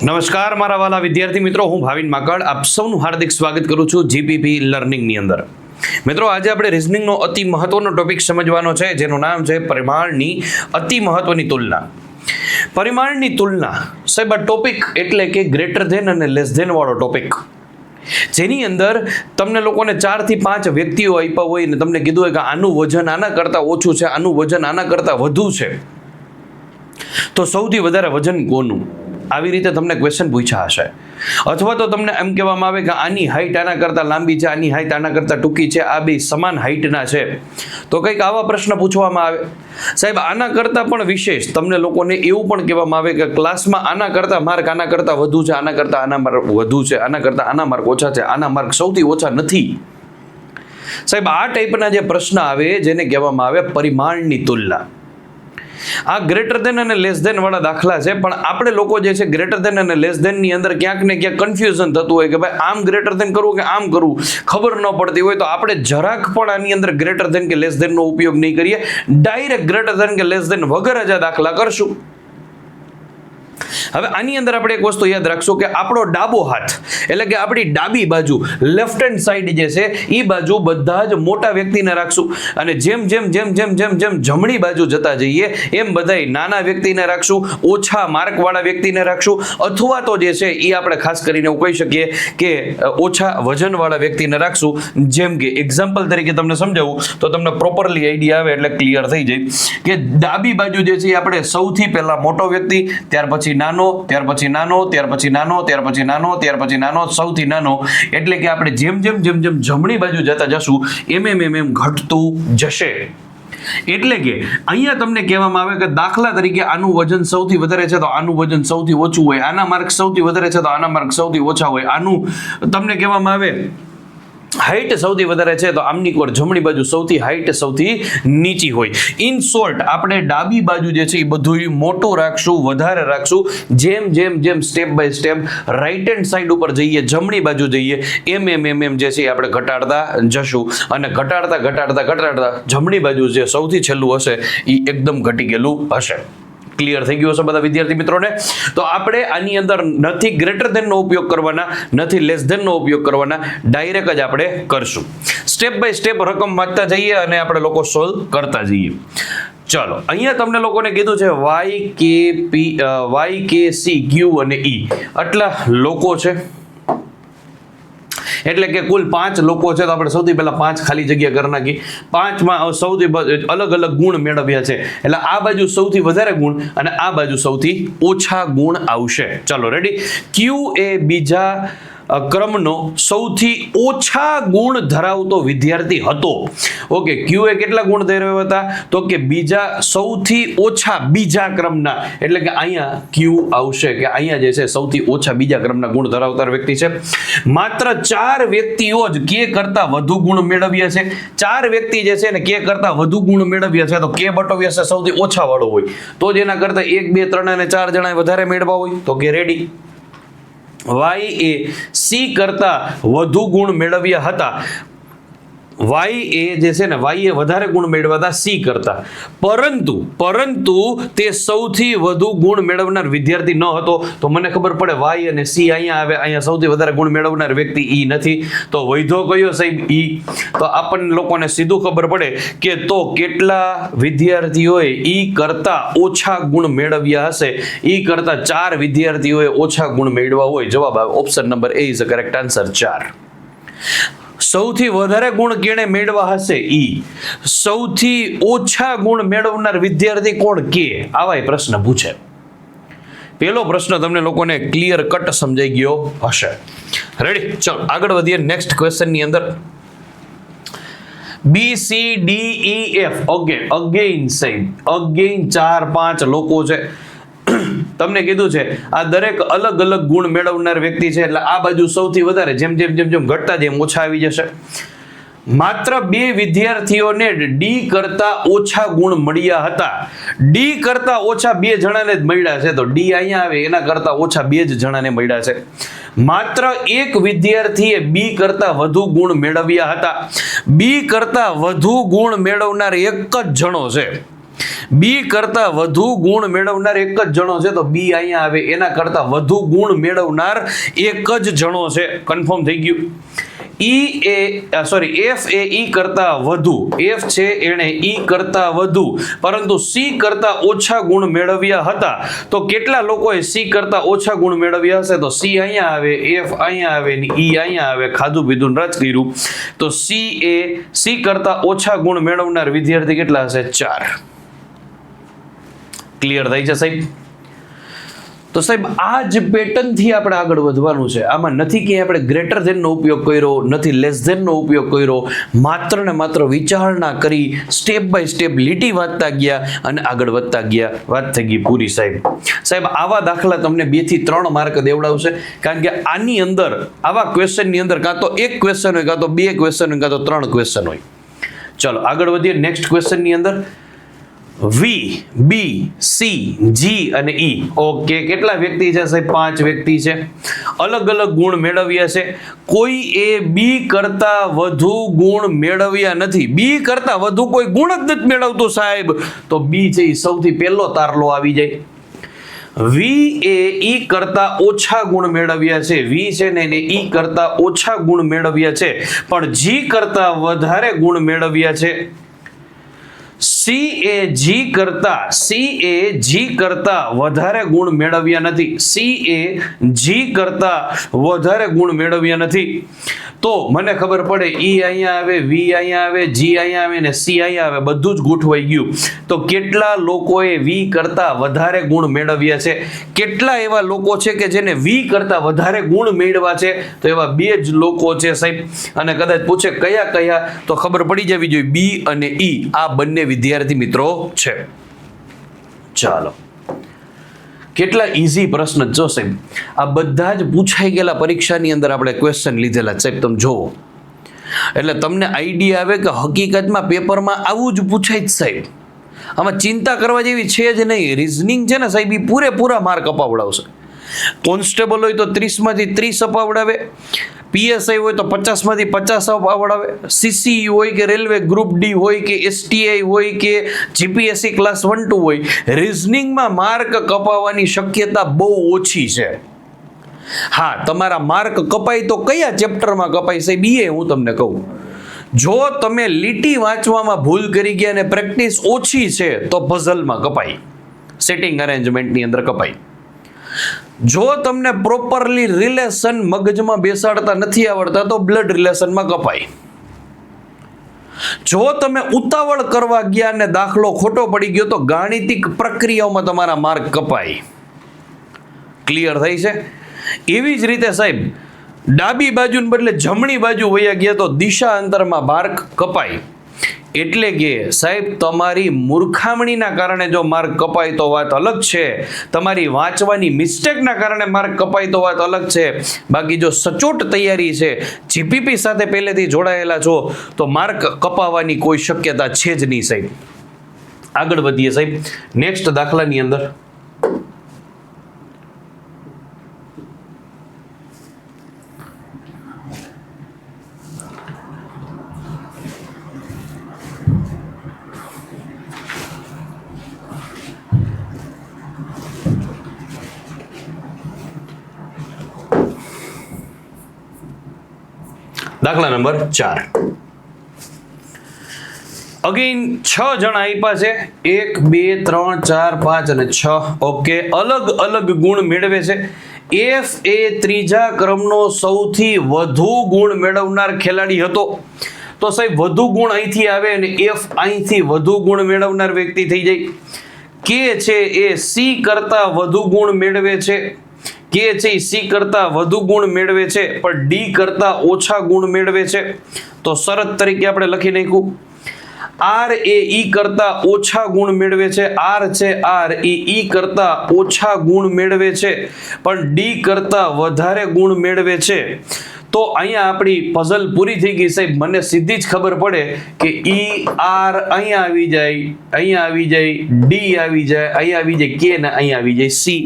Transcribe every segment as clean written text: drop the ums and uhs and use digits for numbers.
નમસ્કાર મારા વાલા વિદ્યાર્થી મિત્રો, હું ભાવિન માકડ આપ સૌનું હાર્દિક સ્વાગત કરું છું જીપીપી લર્નિંગની અંદર. મિત્રો, આજે આપણે રિઝનિંગનો અતિ મહત્વનો ટોપિક સમજવાનો છે, જેનું નામ છે પરિમાણની અતિ મહત્વની તુલના. પરિમાણની તુલના સાહેબ, આ ટોપિક એટલે કે ગ્રેટર ધેન અને લેસ ધેન વાળો ટોપિક, જેની અંદર તમને લોકોને 4 થી 5 વ્યક્તિઓ આપ્યા હોય ને તમને કીધું હોય કે આનું વજન આના કરતાં ઓછું છે, આનું વજન આના કરતાં વધુ છે, તો સૌથી વધારે વજન કોનું? આવી રીતે તમને ક્વેશ્ચન પૂછ્યા હશે. અથવા તો તમને એમ કહેવામાં આવે કે આની હાઈટ આના કરતાં લાંબી છે, આની હાઈટ આના કરતાં ટૂંકી છે, આ બે સમાન હાઈટના છે, તો કંઈક આવા પ્રશ્ન પૂછવામાં આવે. સાહેબ, આના કરતાં પણ વિશેષ તમને લોકોને એવું પણ કહેવામાં આવે કે ક્લાસમાં આના કરતાં માર્ક આના કરતાં વધુ છે, આના કરતાં આના માર્ક વધુ છે, આના કરતાં આના માર્ક ઓછા છે, આના માર્ક સૌથી ઓછા નથી. સાહેબ, આ ટાઈપના જે પ્રશ્ન આવે જેને કહેવામાં આવે પરિમાણની તુલના. આ ગ્રેટર ધેન અને લેસ ધેન વાળા દાખલા છે, પણ આપણે લોકો જે છે ગ્રેટર ધેન અને લેસ ધેન ની અંદર ક્યાંક ને ક્યાંક કન્ફ્યુઝન થતું હોય કે ભાઈ આમ ગ્રેટર ધેન કરવું કે આમ કરવું, ખબર ન પડતી હોય તો આપણે જરાક પણ આની અંદર ગ્રેટર ધેન કે લેસ ધેન નો ઉપયોગ નહીં કરીએ, ડાયરેક્ટ ગ્રેટર ધેન કે લેસ ધેન વગર જ આ દાખલા કરશું. હવે આની અંદર આપણે એક વસ્તુ યાદ રાખશું કે આપણો ડાબો હાથ એટલે કે આપણી ડાબી બાજુ લેફ્ટ હેન્ડ સાઈડ જે છે એ બાજુ બધા જ મોટા વ્યક્તિને રાખશું, અને જેમ જેમ જેમ જેમ જેમ જેમ જમણી બાજુ જતા જઈએ એમ બધાય નાના વ્યક્તિને રાખશું, ઓછા માર્ક વાળા વ્યક્તિને રાખશું, અથવા તો જે છે એ આપણે ખાસ કરીને એવું કહી શકીએ કે ઓછા વજન વાળા વ્યક્તિને રાખશું. જેમ કે એક્ઝામ્પલ તરીકે તમને સમજાવું તો તમને પ્રોપરલી આઈડિયા આવે એટલે ક્લિયર થઈ જાય કે ડાબી બાજુ જે છે આપણે સૌથી પહેલા મોટો વ્યક્તિ, ત્યાર પછી નાનો, ત્યાર પછી નાનો, ત્યાર પછી નાનો, ત્યાર પછી નાનો, ત્યાર પછી નાનો, સૌથી નાનો. એટલે કે આપણે જેમ જેમ જેમ જેમ જમણી બાજુ જતા જશું એમ એમ એમ એમ ઘટતું જશે. એટલે કે અહીંયા તમને કહેવામાં આવે કે દાખલા તરીકે આનું વજન સૌથી વધારે છે તો આનું વજન સૌથી ઓછું હોય, આના માર્ક સૌથી વધારે છે તો આના માર્ક સૌથી ઓછા હોય, આનું તમને કહેવામાં આવે હાઈટ સૌથી વધારે છે તો આમની કોર જમણી બાજુ સૌથી હાઈટ સૌથી નીચી હોય. ઇન શોર્ટ, આપણે ડાબી બાજુ જે છે એ બધું મોટું રાખશું, વધારે રાખશું. જેમ જેમ જેમ step by step right hand side ઉપર જઈએ, જમણી બાજુ જઈએ, એમ એમ એમ એમ જે છે આપણે ઘટાડતા જશું, અને ઘટાડતા ઘટાડતા ઘટાડતા જમણી બાજુ જે સૌથી છેલ્લું હશે એ એકદમ ઘટી ગયેલું હશે. ક્લિયર થઈ ગયું હશે બધા વિદ્યાર્થી મિત્રોને? તો આપણે આની અંદર નથી ગ્રેટર ધેન નો ઉપયોગ કરવાના, નથી લેસ ધેન નો ઉપયોગ કરવાના, ડાયરેક્ટ જ આપણે કરશું. સ્ટેપ બાય સ્ટેપ રકમ વાંચતા જઈએ અને આપણે લોકો સોલ્વ કરતા જઈએ. ચાલો, અહીંયા તમને લોકોને કીધું છે YKC Q અને E આટલા લોકો છે, એટલે કે કુલ 5 લોકો છે, તો આપણે સૌથી પહેલા 5 ખાલી જગ્યા કરી નાખી. 5માં સૌથી અલગ અલગ ગુણ મેળવ્યા છે, એટલે આ બાજુ સૌથી વધારે ગુણ અને આ બાજુ સૌથી ઓછા ગુણ આવશે. ચાલો રેડી. Q એ બીજા ક્રમનો સૌથી ઓછા ગુણ ધરાવતો વિદ્યાર્થી હતો. ઓકે, Q એ કેટલા ગુણ ધરાવ્યા હતા? તો કે બીજા સૌથી ઓછા બીજા ક્રમના, એટલે કે અહીંયા Q આવશે કે અહીંયા જે છે સૌથી ઓછા બીજા ક્રમના ગુણ ધરાવતા વ્યક્તિ છે. માત્ર 4 વ્યક્તિઓ જ K કરતા વધુ ગુણ મેળવ્યા છે. 4 વ્યક્તિ જે છે ને K કરતા વધુ ગુણ મેળવ્યા છે, તો K બટવ્ય છે સૌથી ઓછા વાળો હોય, તો જ એના કરતા 1, 2, 3 અને 4 જણા વધારે મેળવ્યા હોય, તો કે રેડી. Y એ C કરતા વધુ ગુણ મેળવ્યા હતા. Y એ જે છે ને Y એ વધારે ગુણ મેળવ્યા હતા C કરતા, પરંતુ તે સૌથી વધુ ગુણ મેળવનાર વિદ્યાર્થી ન હતો. તો મને ખબર પડે Y અને C અહીંયા આવે, અહીંયા સૌથી વધારે ગુણ મેળવનાર વ્યક્તિ E નથી, તો વૈધો કયો સાહેબ? E. તો આપણને લોકોને સીધું ખબર પડે કે તો કેટલા વિદ્યાર્થીઓએ E કરતા ઓછા ગુણ મેળવ્યા હશે? E કરતા 4 વિદ્યાર્થીઓએ ઓછા ગુણ મેળવ્યા હોય. જવાબ આવે option number A is the correct answer, 4. સૌથી વધારે ગુણ કેણે મેળવ્યા હશે? E. સૌથી ઓછા ગુણ મેળવનાર વિદ્યાર્થી કોણ? K. આવા પ્રશ્ન પૂછે. પહેલો પ્રશ્ન તમને લોકોને ક્લિયર કટ સમજાઈ ગયો હશે. રેડી? ચલો આગળ વધીએ નેક્સ્ટ ક્વેશ્ચન ની અંદર. BCDEF. ઓકે, અગેઇન 4-5 લોકો છે. તમને કીધું છે આ દરેક અલગ અલગ ગુણ મેળવનાર વ્યક્તિ છે, એટલે આ બાજુ સૌથી વધારે જેમ જેમ જેમ જેમ ઘટતા જેમ ઓછા આવી જશે. માત્ર 2 વિદ્યાર્થીઓને D કરતા ઓછા ગુણ મળ્યા હતા. D કરતા ઓછા 2 જણાને જ મળ્યા છે, તો D અહીંયા આવે એના કરતા ઓછા 2 જ જણાને મળ્યા છે. માત્ર 1 વિદ્યાર્થીએ B કરતા વધુ ગુણ મેળવ્યા હતા. B કરતા વધુ ગુણ મેળવનાર એક જ જણો છે. બી કરતા વધુ ગુણ મેળવનાર એક જ જણો છે, તો બી અહીંયા આવે. એના કરતા વધુ ગુણ મેળવનાર એક જ જણો છે. કન્ફર્મ થઈ ગયું. એફ એ ઈ કરતા વધુ, એફ છે એણે ઈ કરતા વધુ પરંતુ સી કરતા ઓછા ગુણ મેળવ્યા હતા. તો કેટલા લોકોએ સી કરતા ઓછા ગુણ મેળવ્યા હશે? તો સી અહીંયા આવે, એફ અહીંયા આવે ને ઈ અહીંયા આવે. ખાધું પીધું રચ કર્યું. તો સી કરતા ઓછા ગુણ મેળવનાર વિદ્યાર્થી કેટલા હશે? 4. ક્લિયર થઈ છે સાહેબ? તો સાહેબ આ જ પેટર્ન થી આપણે આગળ વધવાનું છે. આમાં નથી કે આપણે ગ્રેટર ધેન નો ઉપયોગ કર્યો, નથી લેસ ધેન નો ઉપયોગ કર્યો. માત્ર ને માત્ર વિચારણા કરી, સ્ટેપ બાય સ્ટેપ લીટી વાંચતા ગયા અને આગળ વધતા ગયા. વાત થઈ ગઈ પૂરી સાહેબ. સાહેબ આવા દાખલા તમને 2 થી 3 માર્ક દેવડાવશે, કારણ કે આની અંદર આવા ક્વેશ્ચનની અંદર કાં તો એક ક્વેશ્ચન હોય, કાં તો 2 ક્વેશ્ચન હોય, કાં તો 3 ક્વેશ્ચન હોય. ચલો આગળ વધીએ. નેક્સ્ટ ક્વેશ્ચનની અંદર વી, બી, સી, જી અને ઈ. ઓકે, કેટલા વ્યક્તિ છે સાહેબ? 5 વ્યક્તિ છે. અલગ અલગ ગુણ મેળવ્યા છે. કોઈ એ બી કરતા વધુ ગુણ મેળવ્યા નથી. બી કરતા વધુ કોઈ ગુણ જ નથી મેળવતું સાહેબ. તો બી છે એ સૌથી પહેલો તારલો આવી જાય. વી એ ઈ કરતા ઓછા ગુણ મેળવ્યા છે. વી છે ને એને ઈ કરતા ઓછા ગુણ મેળવ્યા છે, પણ જી કરતા વધારે ગુણ મેળવ્યા છે. સી એ જી કરતા વધારે ગુણ મેળવ્યા નથી. સી એ જી કરતા વધારે ગુણ મેળવ્યા નથી. તો મને ખબર પડે ઈ અહીંયા આવે, વી અહીંયા આવે, જી અહીંયા આવે ને સી અહીંયા આવે. બધું જ ગોઠવાઈ ગયું. તો કેટલા લોકોએ વી કરતા વધારે ગુણ મેળવ્યા છે? કેટલા એવા લોકો છે કે જેને વી કરતા વધારે ગુણ મેળવ્યા છે? તો એવા 2 જ લોકો છે સાહેબ. અને કદાચ પૂછે કયા કયા, તો ખબર પડી જવી જોઈએ બી અને ઈ આ બંને વિદ્યાર્થી મિત્રો છે. ચાલો, કેટલા ઈઝી પ્રશ્ન જો સાહેબ. આ બધા જ પૂછાઈ ગયેલા પરીક્ષાની અંદર આપણે ક્વેશ્ચન લીધેલા સાહેબ. તમે જોવો એટલે તમને આઈડિયા આવે કે હકીકતમાં પેપરમાં આવું જ પૂછાય જ સાહેબ. આમાં ચિંતા કરવા જેવી છે જ નહીં. રીઝનિંગ છે ને સાહેબ, એ પૂરેપૂરા માર્ક અપાવડાવશે. કોન્સ્ટેબલ હોય તો 30 માંથી 30 અપાવડાવે. પીએસઆઈ હોય તો 50 માંથી 50 અપાવડાવે. સીસી હોય કે રેલવે ગ્રુપ ડી હોય કે એસટીઆઈ હોય કે જીપીએસસી ક્લાસ 1-2 હોય, રીઝનિંગમાં માર્ક કપાવવાની શક્યતા બહુ ઓછી છે. હા, તમારા માર્ક કપાય તો કયા ચેપ્ટરમાં કપાય સાહેબ એ હું તમને કહું. જો તમે લીટી વાંચવામાં ભૂલ કરી ગયા અને પ્રેક્ટિસ ઓછી છે તો પઝલમાં કપાય, સેટિંગ અરેન્જમેન્ટની અંદર કપાય. જો તમને પ્રોપરલી રિલેશન મગજમાં બેસાડતા નથી આવડતા તો બ્લડ રિલેશનમાં કપાય. જો તમે ઉતાવળ કરવા ગયા અને દાખલો ખોટો પડી ગયો તો ગાણિતિક પ્રક્રિયાઓમાં તમારા માર્ક કપાય. ક્લિયર થઈ છે? એવી જ રીતે સાહેબ ડાબી બાજુને બદલે જમણી બાજુ વયા ગયા તો દિશા અંતરમાં માર્ક કપાય. એટલે કે સાહેબ તમારી મૂર્ખામણીના કારણે જો માર્ક કપાય તો વાત અલગ છે. તમારી વાંચવાની મિસ્ટેકના કારણે માર્ક કપાય તો વાત અલગ છે. બાકી જો સચોટ તૈયારી છે, જીપીપી સાથે પહેલેથી જોડાયેલા છો, તો માર્ક કપાવવાની કોઈ શક્યતા છે જ નહીં સાહેબ. આગળ વધીએ સાહેબ. નેક્સ્ટ દાખલાની અંદર દાખલા નંબર 4. અગેન 6 જણ આપ્યા છે. 1 2 3 4 5 અને 6. ઓકે, અલગ અલગ ગુણ મેળવે છે. એફ એ ત્રીજા ક્રમનો સૌથી વધુ ગુણ મેળવનાર ખેલાડી હતો. તો સાહેબ વધુ ગુણ અહીંથી આવે અને એફ અહીંથી વધુ ગુણ મેળવનાર વ્યક્તિ થઈ જાય. કે છે એ સી કરતા વધુ ગુણ મેળવે છે. કે છે સી કરતા વધુ ગુણ મેળવે છે પણ ડી કરતા ઓછા ગુણ મેળવે છે. તો શરત તરીકે આપણે લખી નાખ્યું આર એ ઈ કરતા ઓછા ગુણ મેળવે છે. આર છે આર ઈ કરતા ઓછા ગુણ મેળવે છે પણ ડી કરતા વધારે ગુણ મેળવે છે. તો અહીંયા આપણી પઝલ પૂરી થઈ ગઈ સાહેબ. મને સીધી જ ખબર પડે કે ઈ આર અહીંયા આવી જાય, અહીંયા આવી જાય, ડી આવી જાય, અહીંયા આવી જાય કે ને અહીંયા આવી જાય સી.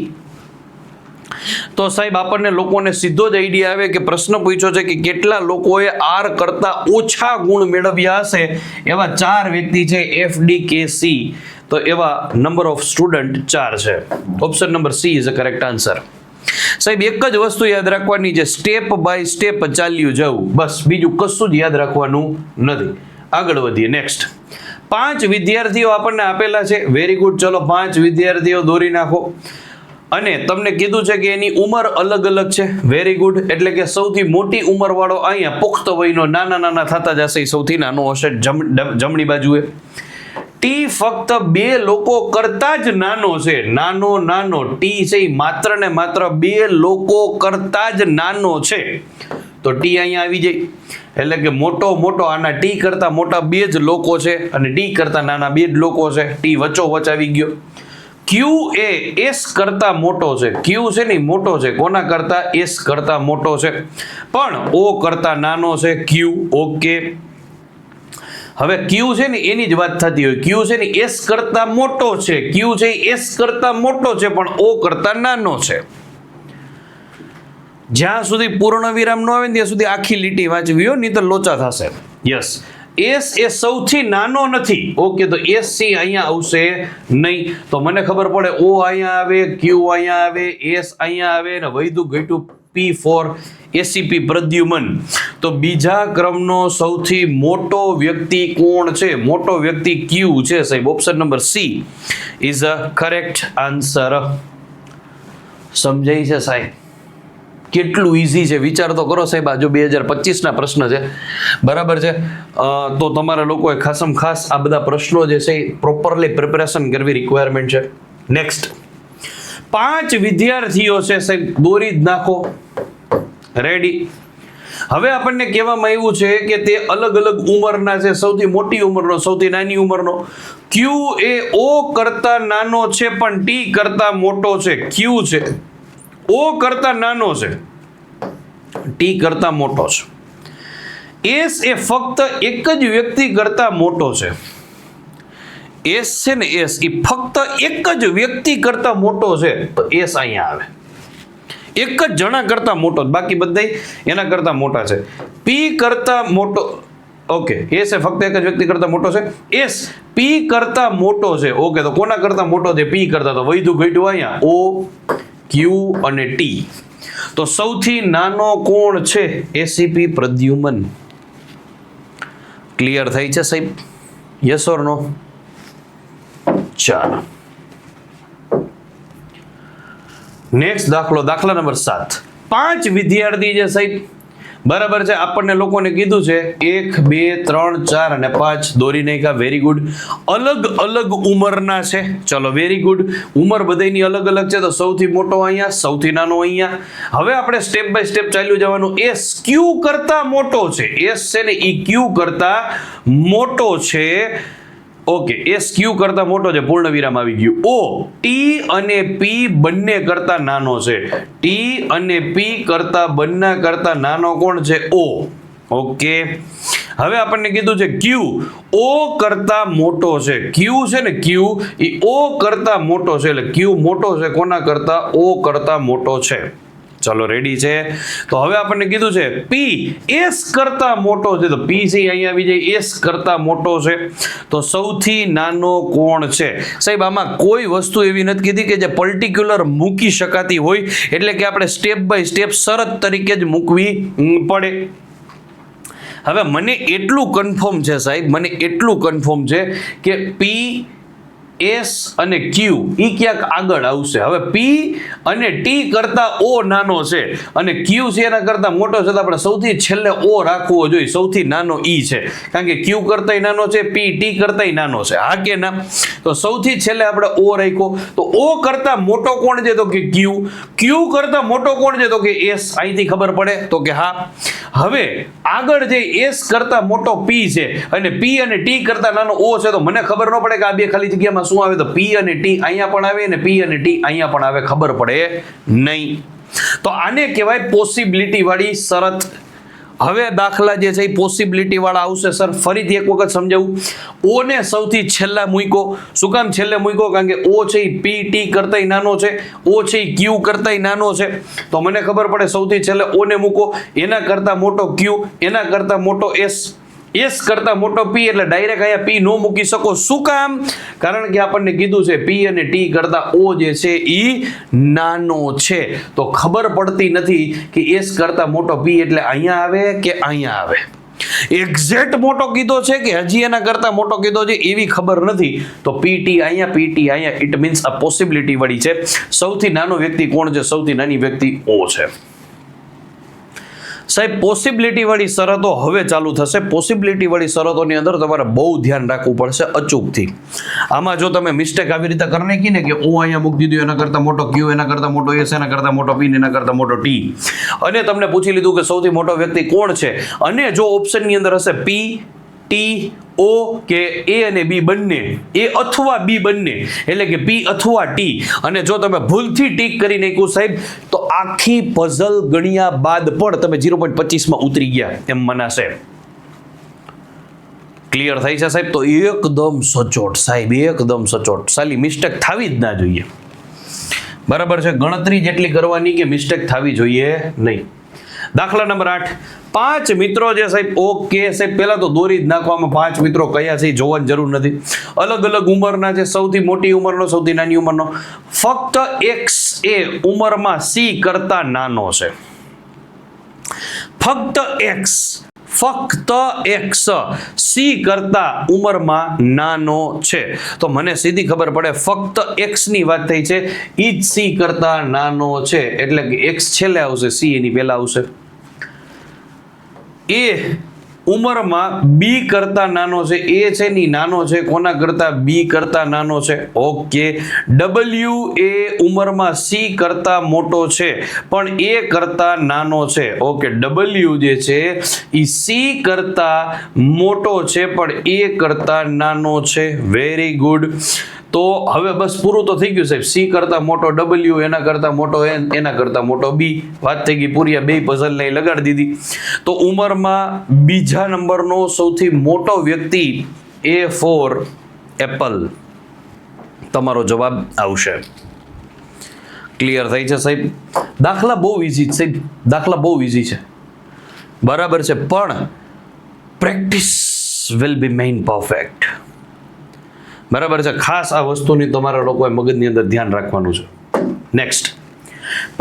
તો સાહેબ આપણને લોકોને સીધો જ આઈડિયા આવે કે પ્રશ્ન પૂછ્યો છે કે કેટલા લોકોએ આર કરતા ઓછા ગુણ મેળવ્યા હશે, એવા 4 વ્યક્તિ છે FDKC. તો એવા નંબર ઓફ સ્ટુડન્ટ 4 છે. Option number she is a correct answer. સાહેબ એક જ વસ્તુ યાદ રાખવાની છે, સ્ટેપ બાય સ્ટેપ ચાલ્યું જવું, બસ બીજું કશું જ યાદ રાખવાનું નથી. આગળ વધીએ. નેક્સ્ટ 5 વિદ્યાર્થીઓ આપણને આપેલા છે. Very good. ચલો 5 વિદ્યાર્થીઓ દોરી નાખો. અને તમને કીધું છે કે એની ઉંમર અલગ અલગ છે. Very good. એટલે કે સૌથી મોટી ઉંમર વાળો અહીંયા પુખ્ત વયનો, નાના થતા જશે સૌથી નાનો હશે જમણી બાજુએ. ટી ફક્ત 2 લોકો કરતા જ નાનો છે. નાનો ટી છે માત્ર ને માત્ર 2 લોકો કરતા જ નાનો છે. તો ટી અહીંયા આવી જાય. એટલે કે મોટો આના ટી કરતા મોટા 2 જ લોકો છે અને ટી કરતા નાના 2 જ લોકો છે. ટી વચ્ચોવચ આવી ગયો. ક્યુ એ એસ કરતા મોટો છે. ક્યુ છે ને મોટો છે. કોના કરતા? એસ કરતા મોટો છે. પણ ઓ કરતા નાનો છે ક્યુ. ઓકે. હવે ક્યુ છે ને એની જ વાત થતી હોય. ક્યુ છે ને એસ કરતા મોટો છે. ક્યુ છે એસ કરતા મોટો છે પણ ઓ કરતા નાનો છે. જ્યાં સુધી પૂર્ણ વિરામ ન આવે ત્યાં સુધી આખી લીટી વાંચવી હોય, નહીં તો લોચા થશે. યસ. એસ એ સૌથી નાનો નથી. ઓકે. તો એસ સી અહીંયા આવશે નહીં. તો મને ખબર પડે ઓ અહીંયા આવે, ક્યુ અહીંયા આવે, એસ અહીંયા આવે ને વૈધું ઘટ્યું P4 એસીપી પ્રદ્યુમન. તો બીજા ક્રમનો સૌથી મોટો વ્યક્તિ કોણ છે? મોટો વ્યક્તિ ક્યુ છે સાહેબ. Option number she is a correct answer. સમજાય છે સાહેબ? કેટલું ઈઝી છે વિચાર તો કરો સાહેબ. આ જો 2025 પ્રશ્ન છે, બરાબર છે. તો તમારા લોકોએ ખાસમ ખાસ આ બધા પ્રશ્નો જે છે પ્રોપરલી પ્રિપેરેશન કરવી રિક્વાયરમેન્ટ છે. નેક્સ્ટ 5 વિદ્યાર્થીઓ છે સાહેબ. દોરી જ નાખો. રેડી. હવે આપણને કહેવામાં આવ્યું છે કે તે અલગ અલગ ઉંમરના છે. સૌથી મોટી ઉંમરનો, સૌથી નાની ઉંમરનો. ક્યુ એ ઓ કરતા નાનો છે પણ ટી કરતા મોટો છે. ક્યુ છે ઓ કરતા નાનો છે, ટી કરતા મોટો છે. એસ એ ફક્ત એક જ વ્યક્તિ કરતા મોટો છે. એસ છે ને એસ એ ફક્ત એક જ વ્યક્તિ કરતા મોટો છે. તો એસ અહીંયા આવે. એક જ જણા કરતા મોટો, બાકી બધા એના કરતા મોટા છે. પી કરતા મોટો. ઓકે. એસ એ ફક્ત એક જ વ્યક્તિ કરતા મોટો છે. એસ પી કરતા મોટો છે. ઓકે. તો કોના કરતા મોટો છે? પી કરતા. તો વૈધું ઘટ્યું અહીંયા ઓ, ક્યુ અને ટી. તો સૌથી નાનો કોણ છે? એસીપી પ્રદ્યુમન. ક્લિયર થઈ છે સાહેબ? યસ ઓર નો? ચાલો નેક્સ્ટ દાખલો. દાખલા નંબર 7. 5 વિદ્યાર્થી છે સાહેબ, બરાબર છે. આપણને લોકોને કીધું છે 1 2 3 4 અને 5 દોરી નાખ્યા. Very good. અલગ અલગ ઉંમરના છે. ચલો વેરી ગુડ. ઉંમર બધાની અલગ અલગ છે. તો સૌથી મોટો અહીંયા, સૌથી નાનો અહીંયા. હવે આપણે સ્ટેપ બાય સ્ટેપ ચાલ્યું જવાનું. એસ ક્યુ કરતા મોટો છે. એસ છે ને એ ક્યુ કરતા મોટો છે. ઓકે. એસ ક્યુ કરતા મોટો છે. પૂર્ણ વિરામ આવી ગયું. ઓ ટી અને પી બંને કરતા નાનો છે. ટી અને પી કરતા બંને કરતા નાનો કોણ છે? ઓ. ઓકે. હવે આપણને કીધું છે ક્યુ ઓ કરતા મોટો છે. ક્યુ છે ને ક્યુ એ ઓ કરતા મોટો છે. એટલે ક્યુ મોટો છે કોના કરતા? ઓ કરતા મોટો છે. ચલો રેડી છે. તો હવે આપણને કીધું છે પી એસ કરતા મોટો છે. તો પી છે અહીંયા આવી જાય. એસ કરતા મોટો છે. તો સૌથી નાનો કોણ છે? સાહેબ આમાં કોઈ વસ્તુ એવી નથી કીધી કે જે પર્ટિક્યુલર મૂકી શકાતી હોય, એટલે કે આપણે સ્ટેપ બાય સ્ટેપ શરત તરીકે જ મૂકવી પડે. હવે મને એટલું કન્ફર્મ છે સાહેબ, મને એટલું કન્ફર્મ છે કે પી એસ અને ક્યુ એ ક્યાંક આગળ આવશે. હવે પી અને ટી કરતા ઓ નાનો છે અને ક્યુ છે એના કરતા મોટો છે. તો આપણે સૌથી છેલ્લે ઓ રાખવો જોઈએ. સૌથી નાનો ઈ છે, કારણ કે ક્યુ કરતાય નાનો છે, પી ટી કરતાય નાનો છે. હા કે ના? તો સૌથી છેલ્લે આપણે ઓ રાખ્યો. તો ઓ કરતા મોટો કોણ છે? તો કે ક્યુ. ક્યુ કરતા મોટો કોણ છે? તો કે એસ. અહીંથી ખબર પડે તો કે હા. હવે આગળ જે એસ કરતા મોટો પી છે અને પી અને ટી કરતા નાનો ઓ છે, તો મને ખબર ન પડે કે આ બે ખાલી જગ્યામાં શું આવે? તો પી અને ટી અહીંયા પણ આવે અને પી અને ટી અહીંયા પણ આવે. ખબર પડે નહીં. તો આને કહેવાય પોસિબિલિટી વાળી શરત. હવે દાખલા જે છે એ પોસિબિલિટી વાળા આવશે. સર ફરીથી એક વખત સમજાવું. ઓ ને સૌથી છેલ્લા મૂક્યો. શું કામ છેલ્લે મૂક્યો? કારણ કે ઓ છે એ પી ટી કરતાંય નાનો છે, ઓ છે એ ક્યુ કરતાંય નાનો છે. તો મને ખબર પડે સૌથી છેલ્લે ઓ ને મૂકો, એના કરતા મોટો ક્યુ, એના કરતા મોટો એસ, એસ કરતા મોટો પી, એટલે ડાયરેક્ટ અહીંયા પી નો મૂકી શકો. શું કામ? કારણ કે આપણને કીધું છે પી અને ટી કરતા ઓ જે છે એ નાનો છે. તો ખબર પડતી નથી કે એસ કરતા મોટો પી એટલે અહીંયા આવે કે અહીંયા આવે. એક્ઝેક્ટ મોટો કીધો છે કે હજી એના કરતા મોટો કીધો છે એવી ખબર નથી. તો પીટી અહીંયા, પીટી અહીંયા, ઇટ મીન્સ આ પોસિબિલિટી વાળી છે. સૌથી નાનો વ્યક્તિ કોણ છે? સૌથી નાની વ્યક્તિ ઓ છે. સાહેબ પોસિબિલિટી વાળી શરતો હવે ચાલુ થશે. પોસિબિલિટી વાળી શરતોની અંદર તમારે બહુ ધ્યાન રાખવું પડશે અચૂકથી. આમાં જો તમે મિસ્ટેક આવી રીતે કરી નાખી ને કે ઓ અહીંયા મૂકી દીધું, એના કરતા મોટો ક્યુ, એના કરતા મોટો એસ, એના કરતા મોટો પી, એના કરતા મોટો ટી, અને તમને પૂછી લીધું કે સૌથી મોટો વ્યક્તિ કોણ છે, અને જો ઓપ્શનની અંદર હશે પી, ટી, ઓ કે એ અને બી બંને, એ અથવા બી બંને, એટલે કે પી અથવા ટી, અને જો તમે ભૂલથી ટીક કરી નાખ્યું સાહેબ તો આખી પઝલ ગણ્યા બાદ પણ તમે 0.25 માં ઉતરી ગયા એમ મનાશે. ક્લિયર થાય છે સાહેબ? તો એકદમ સચોટ સાહેબ, એકદમ સચોટ. સાલી મિસ્ટેક થવી જ ના જોઈએ. બરાબર છે? ગણતરી જેટલી કરવાની કે મિસ્ટેક થવી જોઈએ નહીં. દાખલા નંબર 8. 5 મિત્રો જે સાહેબ, ઓકે સાહેબ, પહેલા તો દોરી જ નાખવામાં 5 મિત્રો કયા છે જોવાની જરૂર નથી. અલગ અલગ ઉંમરના છે, સૌથી મોટી ઉંમરનો, સૌથી નાની ઉંમરનો. ફક્ત એક્સ એ ઉંમરમાં સી કરતા નાનો છે. ફક્ત એક્સ સી કરતા ઉંમરમાં નાનો છે. તો મને સીધી ખબર પડે ફક્ત એક્સ ની વાત થઈ છે, ઈ જ સી કરતા નાનો છે, એટલે કે એક્સ છેલ્લે આવશે, સી એની પહેલા આવશે. એ ઉંમરમાં બી કરતા નાનો છે. એ છે ની નાનો છે કોના કરતા? બી કરતા નાનો છે. ઓકે. ડબલ્યુ એ ઉંમરમાં સી કરતા મોટો છે પણ એ કરતા નાનો છે. ઓકે. ડબલ્યુ જે છે એ સી કરતા મોટો છે પણ એ કરતા નાનો છે. Very good. તો હવે બસ પૂરું તો થઈ ગયું સાહેબ. સી કરતા મોટો ડબલ્યુ, એના કરતા મોટો એન, એના કરતા મોટો બી. વાત થઈ ગઈ પૂરી. બે પઝલ ને લગાડી દીધી. તો ઉંમરમાં બીજા નંબરનો સૌથી મોટો વ્યક્તિ એ ફોર એપલ તમારો જવાબ આવશે. ક્લિયર થઈ છે સાહેબ? દાખલા બહુ ઈઝી છે સાહેબ, દાખલા બહુ ઈઝી છે. બરાબર છે, પણ practice will be main perfect. બરાબર છે? ખાસ આ વસ્તુની તમારા લોકોએ મગજની અંદર ધ્યાન રાખવાનું છે. નેક્સ્ટ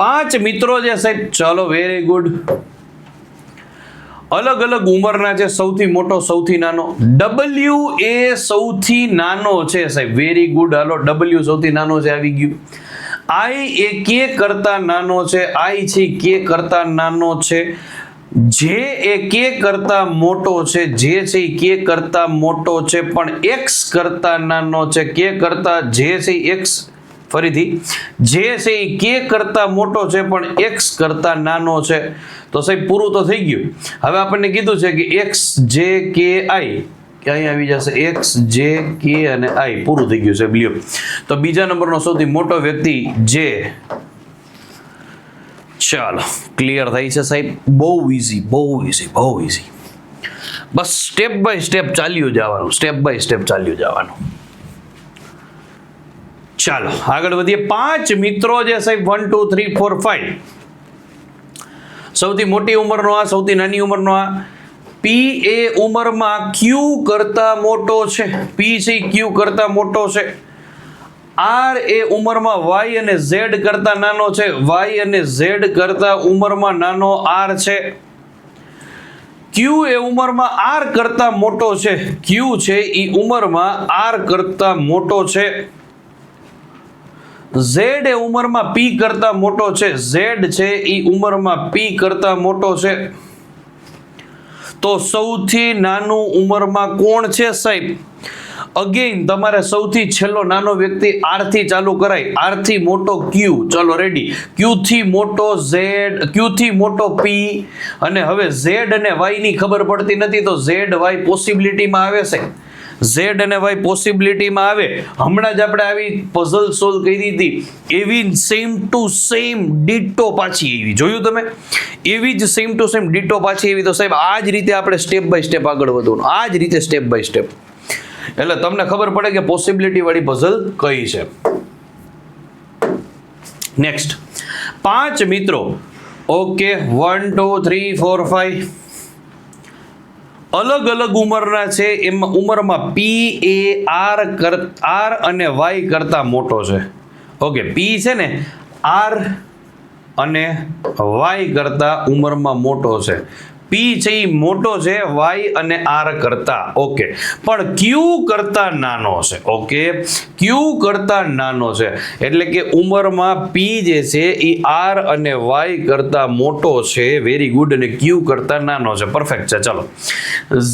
5 મિત્રો છે સાહેબ. ચલો, વેરી ગુડ. અલગ અલગ ઉંમરના છે, સૌથી મોટો, સૌથી નાનો. ડબલ્યુ એ સૌથી નાનો છે સાહેબ. Very good. હાલો, ડબલ્યુ સૌથી નાનો છે, આવી ગયું. આઈ એ કે કરતા નાનો છે. આઈ છે કે કરતા નાનો છે. જે એ કે કરતા મોટો છે. જે છે એ કે કરતા મોટો છે પણ એક્સ કરતા નાનો છે. કે કરતા જે છે એક્સ, ફરીથી, જે છે એ કે કરતા મોટો છે પણ એક્સ કરતા નાનો છે. તો સાહેબ પૂરું તો થઈ ગયું. હવે આપણને કીધું છે કે એક્સ જે કે આઈ, કે અહીં આવી જશે એક્સ જે કે અને આઈ. પૂરું થઈ ગયું છે. લ્યો, તો બીજા નંબરનો સૌથી મોટો વ્યક્તિ જે. ચાલો, ક્લિયર થઈ છે સાહેબ? બહુ ઈઝી, બહુ ઈઝી, બહુ ઈઝી. બસ સ્ટેપ બાય સ્ટેપ ચાલ્યું જવાનું, સ્ટેપ બાય સ્ટેપ ચાલ્યું જવાનું. ચાલો આગળ વધીએ. 5 મિત્રો છે સાહેબ, 1 2 3 4 5. સૌથી મોટી ઉંમરનો આ, સૌથી નાની ઉંમરનો આ. પી એ ઉંમરમાં ક્યુ કરતા મોટો છે. પી છે ક્યુ કરતા મોટો છે. આર એ ઉંમરમાં વાય અને ઝેડ કરતા નાનો છે. વાય અને ઝેડ કરતા ઉંમરમાં નાનો આર છે. ક્યુ એ ઉંમરમાં આર કરતા મોટો છે. ક્યુ છે એ ઉંમરમાં આર કરતા મોટો છે. ઝેડ એ ઉંમરમાં પી કરતા મોટો છે. ઝેડ છે એ ઉંમરમાં પી કરતા મોટો છે. તો સૌથી નાનું ઉંમરમાં કોણ છે સાહેબ? અગેન તમારે સૌથી છેલ્લો નાનો વ્યક્તિ આર થી ચાલુ કરાય. આર થી મોટો ક્યુ. ચલો રેડી. ક્યુ થી મોટો ઝેડ, ક્યુ થી મોટો પી, અને હવે ઝેડ અને વાય ની ખબર પડતી નથી તો ઝેડ વાય પોસિબિલિટીમાં આવે છે. ઝેડ અને વાય પોસિબિલિટીમાં આવે. હમણાં જ આપણે આવી પઝલ સોલ્વ કરી હતી, એવી સેમ ટુ સેમ ડિટો પાછી એવી જોયું તમે, એવી જ સેમ ટુ સેમ ડિટો પાછી એવી. તો સાહેબ આ જ રીતે આપણે સ્ટેપ બાય સ્ટેપ આગળ વધવાનું, આ જ રીતે સ્ટેપ બાય સ્ટેપ, એટલે તમને ખબર પડે કે પોસિબિલિટી વાળી પઝલ કઈ છે. નેક્સ્ટ 5 મિત્રો. ઓકે 1 2 3 4 5 અલગ અલગ ઉંમરના છે. એમાં ઉંમરમાં પી એ આર અને વાય કરતા મોટો છે. ઓકે, પી છે ને આર અને વાય કરતા ઉંમરમાં મોટો છે. પી છે એ મોટો છે વાય અને આર કરતા. ઓકે, પણ ક્યુ કરતા નાનો છે. ઓકે, ક્યુ કરતા નાનો છે એટલે કે ઉંમરમાં પી જે છે એ આર અને વાય કરતા મોટો છે. Very good. અને ક્યુ કરતા નાનો છે. પરફેક્ટ છે. ચલો,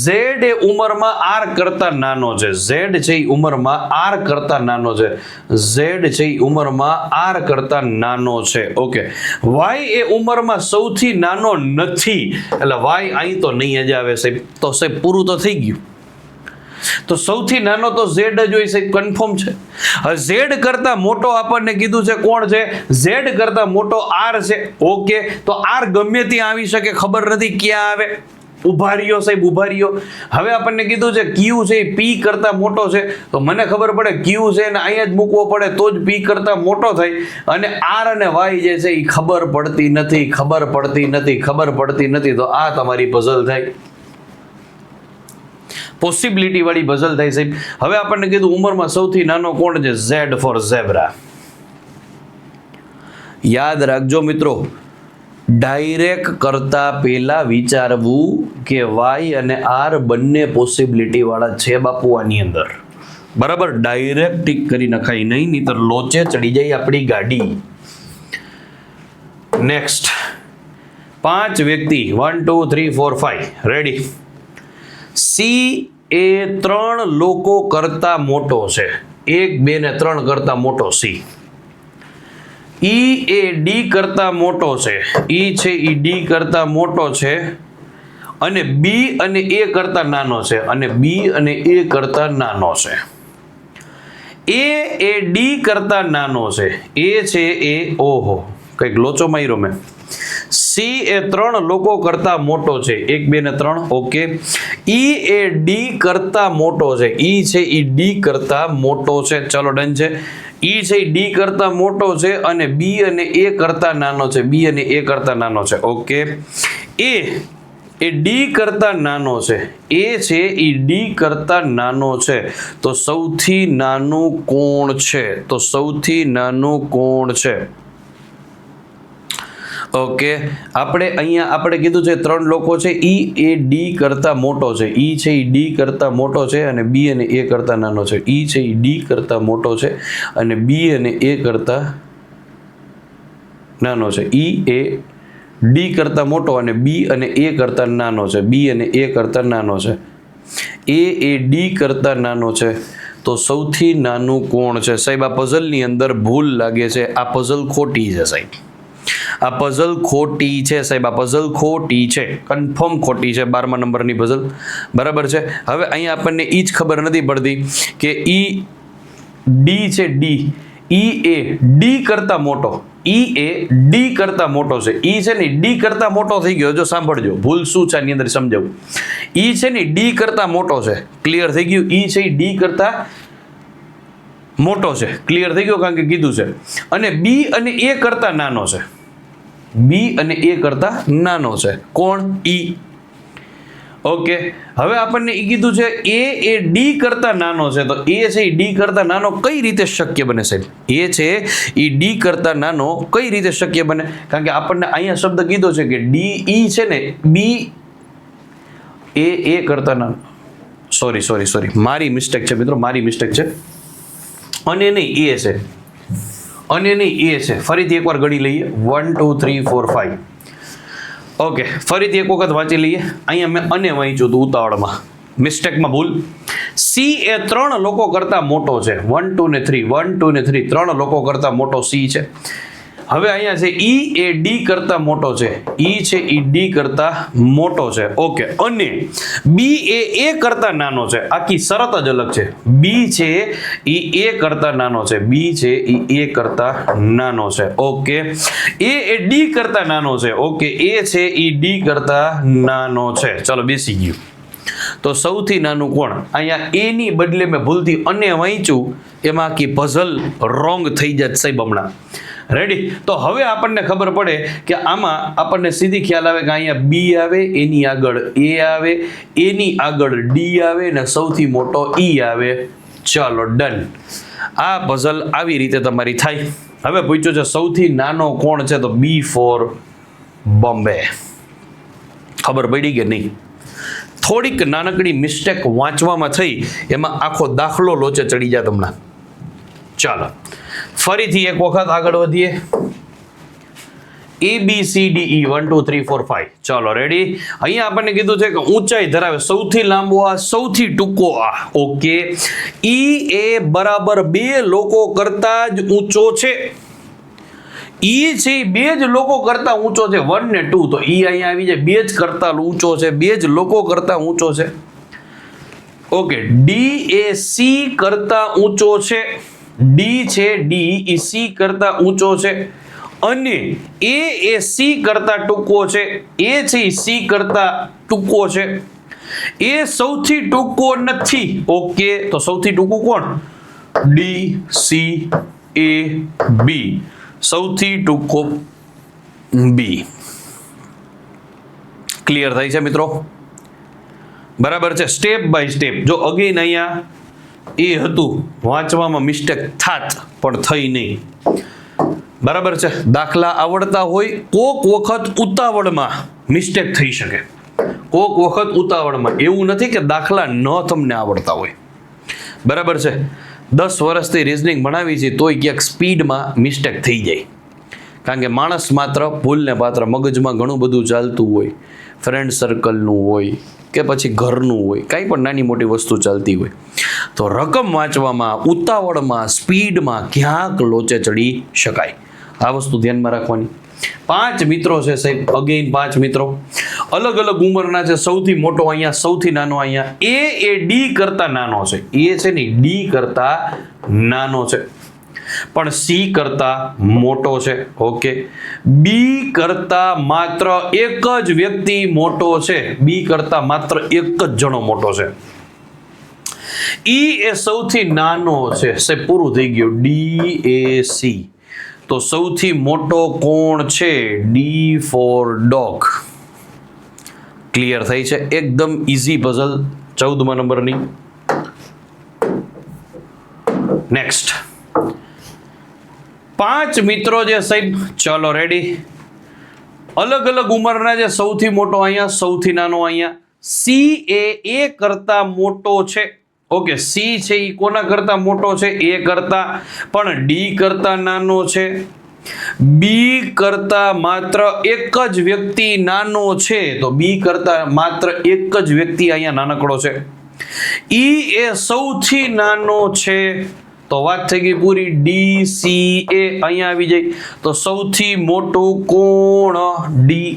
ઝેડ એ ઉંમરમાં આર કરતા નાનો છે. ઝેડ છે એ ઉંમરમાં આર કરતા નાનો છે. ઝેડ છે એ ઉંમરમાં આર કરતા નાનો છે. ઓકે, વાય એ ઉંમરમાં સૌથી નાનો નથી, એટલે વાય અહીં તો નહીં જ આવે સાહેબ. તો સાહેબ પૂરું તો થઈ ગયું. તો સૌથી નાનો તો ઝેડ જ હોય સાહેબ, કન્ફર્મ છે. ઝેડ કરતા મોટો આપણને કીધું છે કોણ છે? ઝેડ કરતા મોટો આર છે. ઓકે, તો આર ગમે ત્યાં આવી શકે, ખબર નથી ક્યાં આવે. ઉભા રહ્યો સાહેબ, ઉભા રહ્યો. હવે આપણને કીધું છે ક્યુ છે એ પી કરતા મોટો છે, તો મને ખબર પડે ક્યુ છે ને અહીંયા જ મૂકવો પડે તો જ પી કરતા મોટો થાય. અને આર અને વાય જે છે એ ખબર પડતી નથી, ખબર પડતી નથી, ખબર પડતી નથી. તો આ તમારી પઝલ થાય, પોસિબિલિટી વાળી પઝલ થાય સાહેબ. હવે આપણને કીધું ઉંમરમાં સૌથી નાનો કોણ છે? Z for zebra. યાદ રાખજો મિત્રો, ડાયરેક્ટ કરતા પહેલા વિચારવું કે વાય અને આર બંને પોસિબિલિટી વાળા છે બાપુ આની અંદર. બરાબર, ડાયરેક્ટ ટીક કરી નખાય નહીં, નહીતર લોચે ચડી જાય આપણી ગાડી. નેક્સ્ટ 5 વ્યક્તિ 1 2 3 4 5 રેડી. સી એ 3 લોકો કરતા મોટો છે. 1 2 ને 3 કરતા મોટો સી. ઈ એ ડી કરતા મોટો છે. ઈ છે ઈ ડી કરતા મોટો છે. અને બી અને એ કરતા નાનો છે. અને બી અને એ કરતા નાનો છે. એ ડી કરતા નાનો છે. એ છે એ, ઓહો કંઈક લોચો માર્યો મેં. સી એ 3 લોકો કરતા મોટો છે. 1 2 ને 3. ઓકે, ઈ એ ડી કરતા મોટો છે. ઈ છે ઈ ડી કરતા મોટો છે. ચલો ડન છે. ઈ છે ડી કરતા મોટો છે અને બી અને એ કરતા નાનો છે. બી અને એ કરતા નાનો છે. ઓકે, એ ડી કરતા નાનો છે. એ છે ઈ ડી કરતા નાનો છે. તો સૌથી નાનું કોણ છે? તો સૌથી નાનું કોણ છે? ઓકે, આપણે અહીંયા આપણે કીધું છે 3 લોકો છે. ઈ એ ડી કરતા મોટો છે. ઈ છે ઈ ડી કરતા મોટો છે અને બી અને એ કરતા નાનો છે. ઈ છે ઈ ડી કરતા મોટો છે અને બી અને એ કરતા નાનો છે. ઈ એ ડી કરતા મોટો અને બી અને એ કરતા નાનો છે. બી અને એ કરતા નાનો છે. એ ડી કરતા નાનો છે. તો સૌથી નાનું કોણ છે? સાહેબ આ પઝલની અંદર ભૂલ લાગે છે. આ પઝલ ખોટી છે સાહેબ. આ પઝલ ખોટી છે સાહેબ. આ પઝલ ખોટી છે, કન્ફર્મ ખોટી છે. 12મા નંબરની પઝલ. બરાબર છે. હવે અહીંયા આપણને એ જ ખબર નથી પડતી કે ઈ ડી છે. ડી ઈ એ ડી કરતા મોટો. ઈ એ ડી કરતા મોટો છે. ઈ છે ને ડી કરતા મોટો થઈ ગયો. જો સાંભળજો, ભૂલ શું છે આની અંદર સમજાવું. ઈ છે ને ડી કરતા મોટો છે. ક્લિયર થઈ ગયું? ઈ છે ડી કરતા મોટો છે. ક્લિયર થઈ ગયો? કારણ કે કીધું છે. અને બી અને એ કરતા નાનો છે. બી અને એ કરતા નાનો છે. કોણ? ઈ. ઓકે, હવે આપણને એ કીધું છે એ ડી કરતા નાનો છે. તો એ છે એ ડી કરતા નાનો કઈ રીતે શક્ય બને સાહેબ? એ છે એ ડી કરતા નાનો કઈ રીતે શક્ય બને? કારણ કે આપણને અહીંયા શબ્દ કીધો છે કે ડી ઈ છે ને બી એ કરતા નાનો. સોરી મારી મિસ્ટેક છે મિત્રો, મારી મિસ્ટેક છે. અને નહીં એ છે, અને નહીં એ છે. ફરીથી એકવાર ગણી લઈએ. 1 2 3 4 5. ઓકે, ફરીથી એક વખત વાંચી લઈએ. અહીંયા મેં અને વાંચ્યું હતું ઉતાવળમાં, મિસ્ટેકમાં ભૂલ. સી એ 3 લોકો કરતા મોટો છે. 1 2 ને 3 1 2 ને 3 3 લોકો કરતા મોટો સી છે. હવે અહીંયા છે ઈ એ ડી કરતા મોટો છે, ઈ છે ઈ ડી કરતા મોટો છે. ઓકે, અને બી એ કરતા નાનો છે. આખી શરત જ અલગ છે. બી છે ઈ એ કરતા નાનો છે, બી છે ઈ એ કરતા નાનો છે. ઓકે, એ ડી કરતા નાનો છે. ઓકે, એ છે ઈ ડી કરતા નાનો છે. ચલો, બેસી ગયું. તો સૌથી નાનું કોણ? અહીંયા એ ની બદલે મેં ભૂલથી અને વાંચ્યું, એમાં આખી પઝલ રોંગ થઈ જાય સાહેબ હમણાં. રેડી? તો હવે આપણને ખબર પડે કે આમાં આપણને સીધી ખ્યાલ આવે કે અહીંયા બી આવે, એની આગળ એ આવે, એની આગળ ડી આવે ને સૌથી મોટો ઈ આવે. ચાલો, ડન. આ પઝલ આવી રીતે તમારી થાય. હવે પૂછ્યું છે સૌથી નાનો કોણ છે, તો બી ફોર બોમ્બે. ખબર પડી કે નહીં? થોડીક નાનકડી મિસ્ટેક વાંચવામાં થઈ, એમાં આખો દાખલો લોચે ચડી જાય તમને. ચાલો, ફરીથી એક વખત આગળ વધીએ. ABCDE 1 2 3 4 5. ચાલો, રેડી? અહીંયા આપણને કીધું છે કે ઊંચાઈ ધરાવે સૌથી લાંબો આ, સૌથી ટૂંકો આ. ઓકે, ઈ એ બરાબર 2 લોકો કરતા જ ઊંચો છે. ઈ છે બે જ લોકો કરતા ઊંચો છે, 1 ને 2. તો ઈ અહીંયા આવી જાય, 2 જ કરતા ઊંચો છે, 2 જ લોકો કરતા ઊંચો છે. ઓકે, ડી એ સી કરતા ઊંચો છે, ડી છે ડી ઈ સી કરતા ઊંચો છે, અને એ સી કરતા ટૂંકો છે, એ છે સી કરતા ટૂંકો છે. એ સૌથી ટૂંકો નથી. ઓકે, તો સૌથી ટૂંકું કોણ? D C A B. સૌથી ટૂંકો બી. ક્લિયર થાય છે મિત્રો? બરાબર છે. Step by step. જો અગેન અહીંયા એ હતું, વાંચવામાં મિસ્ટેક થાત પણ થઈ નહીં. બરાબર છે. દાખલા આવડતા હોય, કોક વખત ઉતાવળમાં મિસ્ટેક થઈ શકે. કોક વખત ઉતાવળમાં. એવું નથી કે દાખલા ન તમને આવડતા હોય. બરાબર છે. 10 વર્ષથી રિઝનિંગ ભણાવી છે તોય ક્યાંક સ્પીડમાં મિસ્ટેક થઈ જાય. કારણ કે માણસ માત્ર ભૂલને પાત્ર, મગજમાં ઘણું બધું ચાલતું હોય, ફ્રેન્ડ સર્કલનું હોય કે પછી ઘરનું હોય, કાંઈ પણ નાની મોટી વસ્તુ ચાલતી હોય, તો રકમ વાંચવામાં, ઉતાવળમાં, સ્પીડમાં ક્યાંક લોચે ચડી શકાય. આ વસ્તુ ધ્યાનમાં રાખવાની. 5 મિત્રો છે સાહેબ, અગેન 5 મિત્રો અલગ અલગ ઉંમરના છે. સૌથી મોટો અહીંયા, સૌથી નાનો અહીંયા. એ ડી કરતા નાનો છે. એ છે ને ડી કરતા નાનો છે, પણ સી કરતા મોટો છે. ઓકે, બી કરતા માત્ર એક જ વ્યક્તિ મોટો છે, બી કરતા માત્ર એક જ જણો મોટો છે. ઈ એ સૌથી નાનો છે. સાહેબ પૂરું થઈ ગયું. D A C. તો સૌથી મોટો કોણ છે? D four dog. ક્લિયર થઈ છે? એકદમ ઈઝી પઝલ 14મા નંબરની. નેક્સ્ટ 5 મિત્રો છે સાહેબ. ચલો, રેડી? અલગ અલગ ઉંમરના છે. સૌથી મોટો અહીંયા, સૌથી નાનો અહીંયા. સી એ કરતા મોટો છે. ઓકે, સી છે એ કોના કરતા મોટો છે? એ કરતા. પણ ડી કરતા નાનો છે. બી કરતા માત્ર એક જ વ્યક્તિ નાનો છે, તો બી કરતા માત્ર એક જ વ્યક્તિ અહીંયા નાનકડો છે. ઈ એ સૌથી નાનો છે, તો વાત થઈ ગઈ પૂરી. ડી સી એ અહીંયા આવી જાય. તો સૌથી મોટું કોણ? ડી.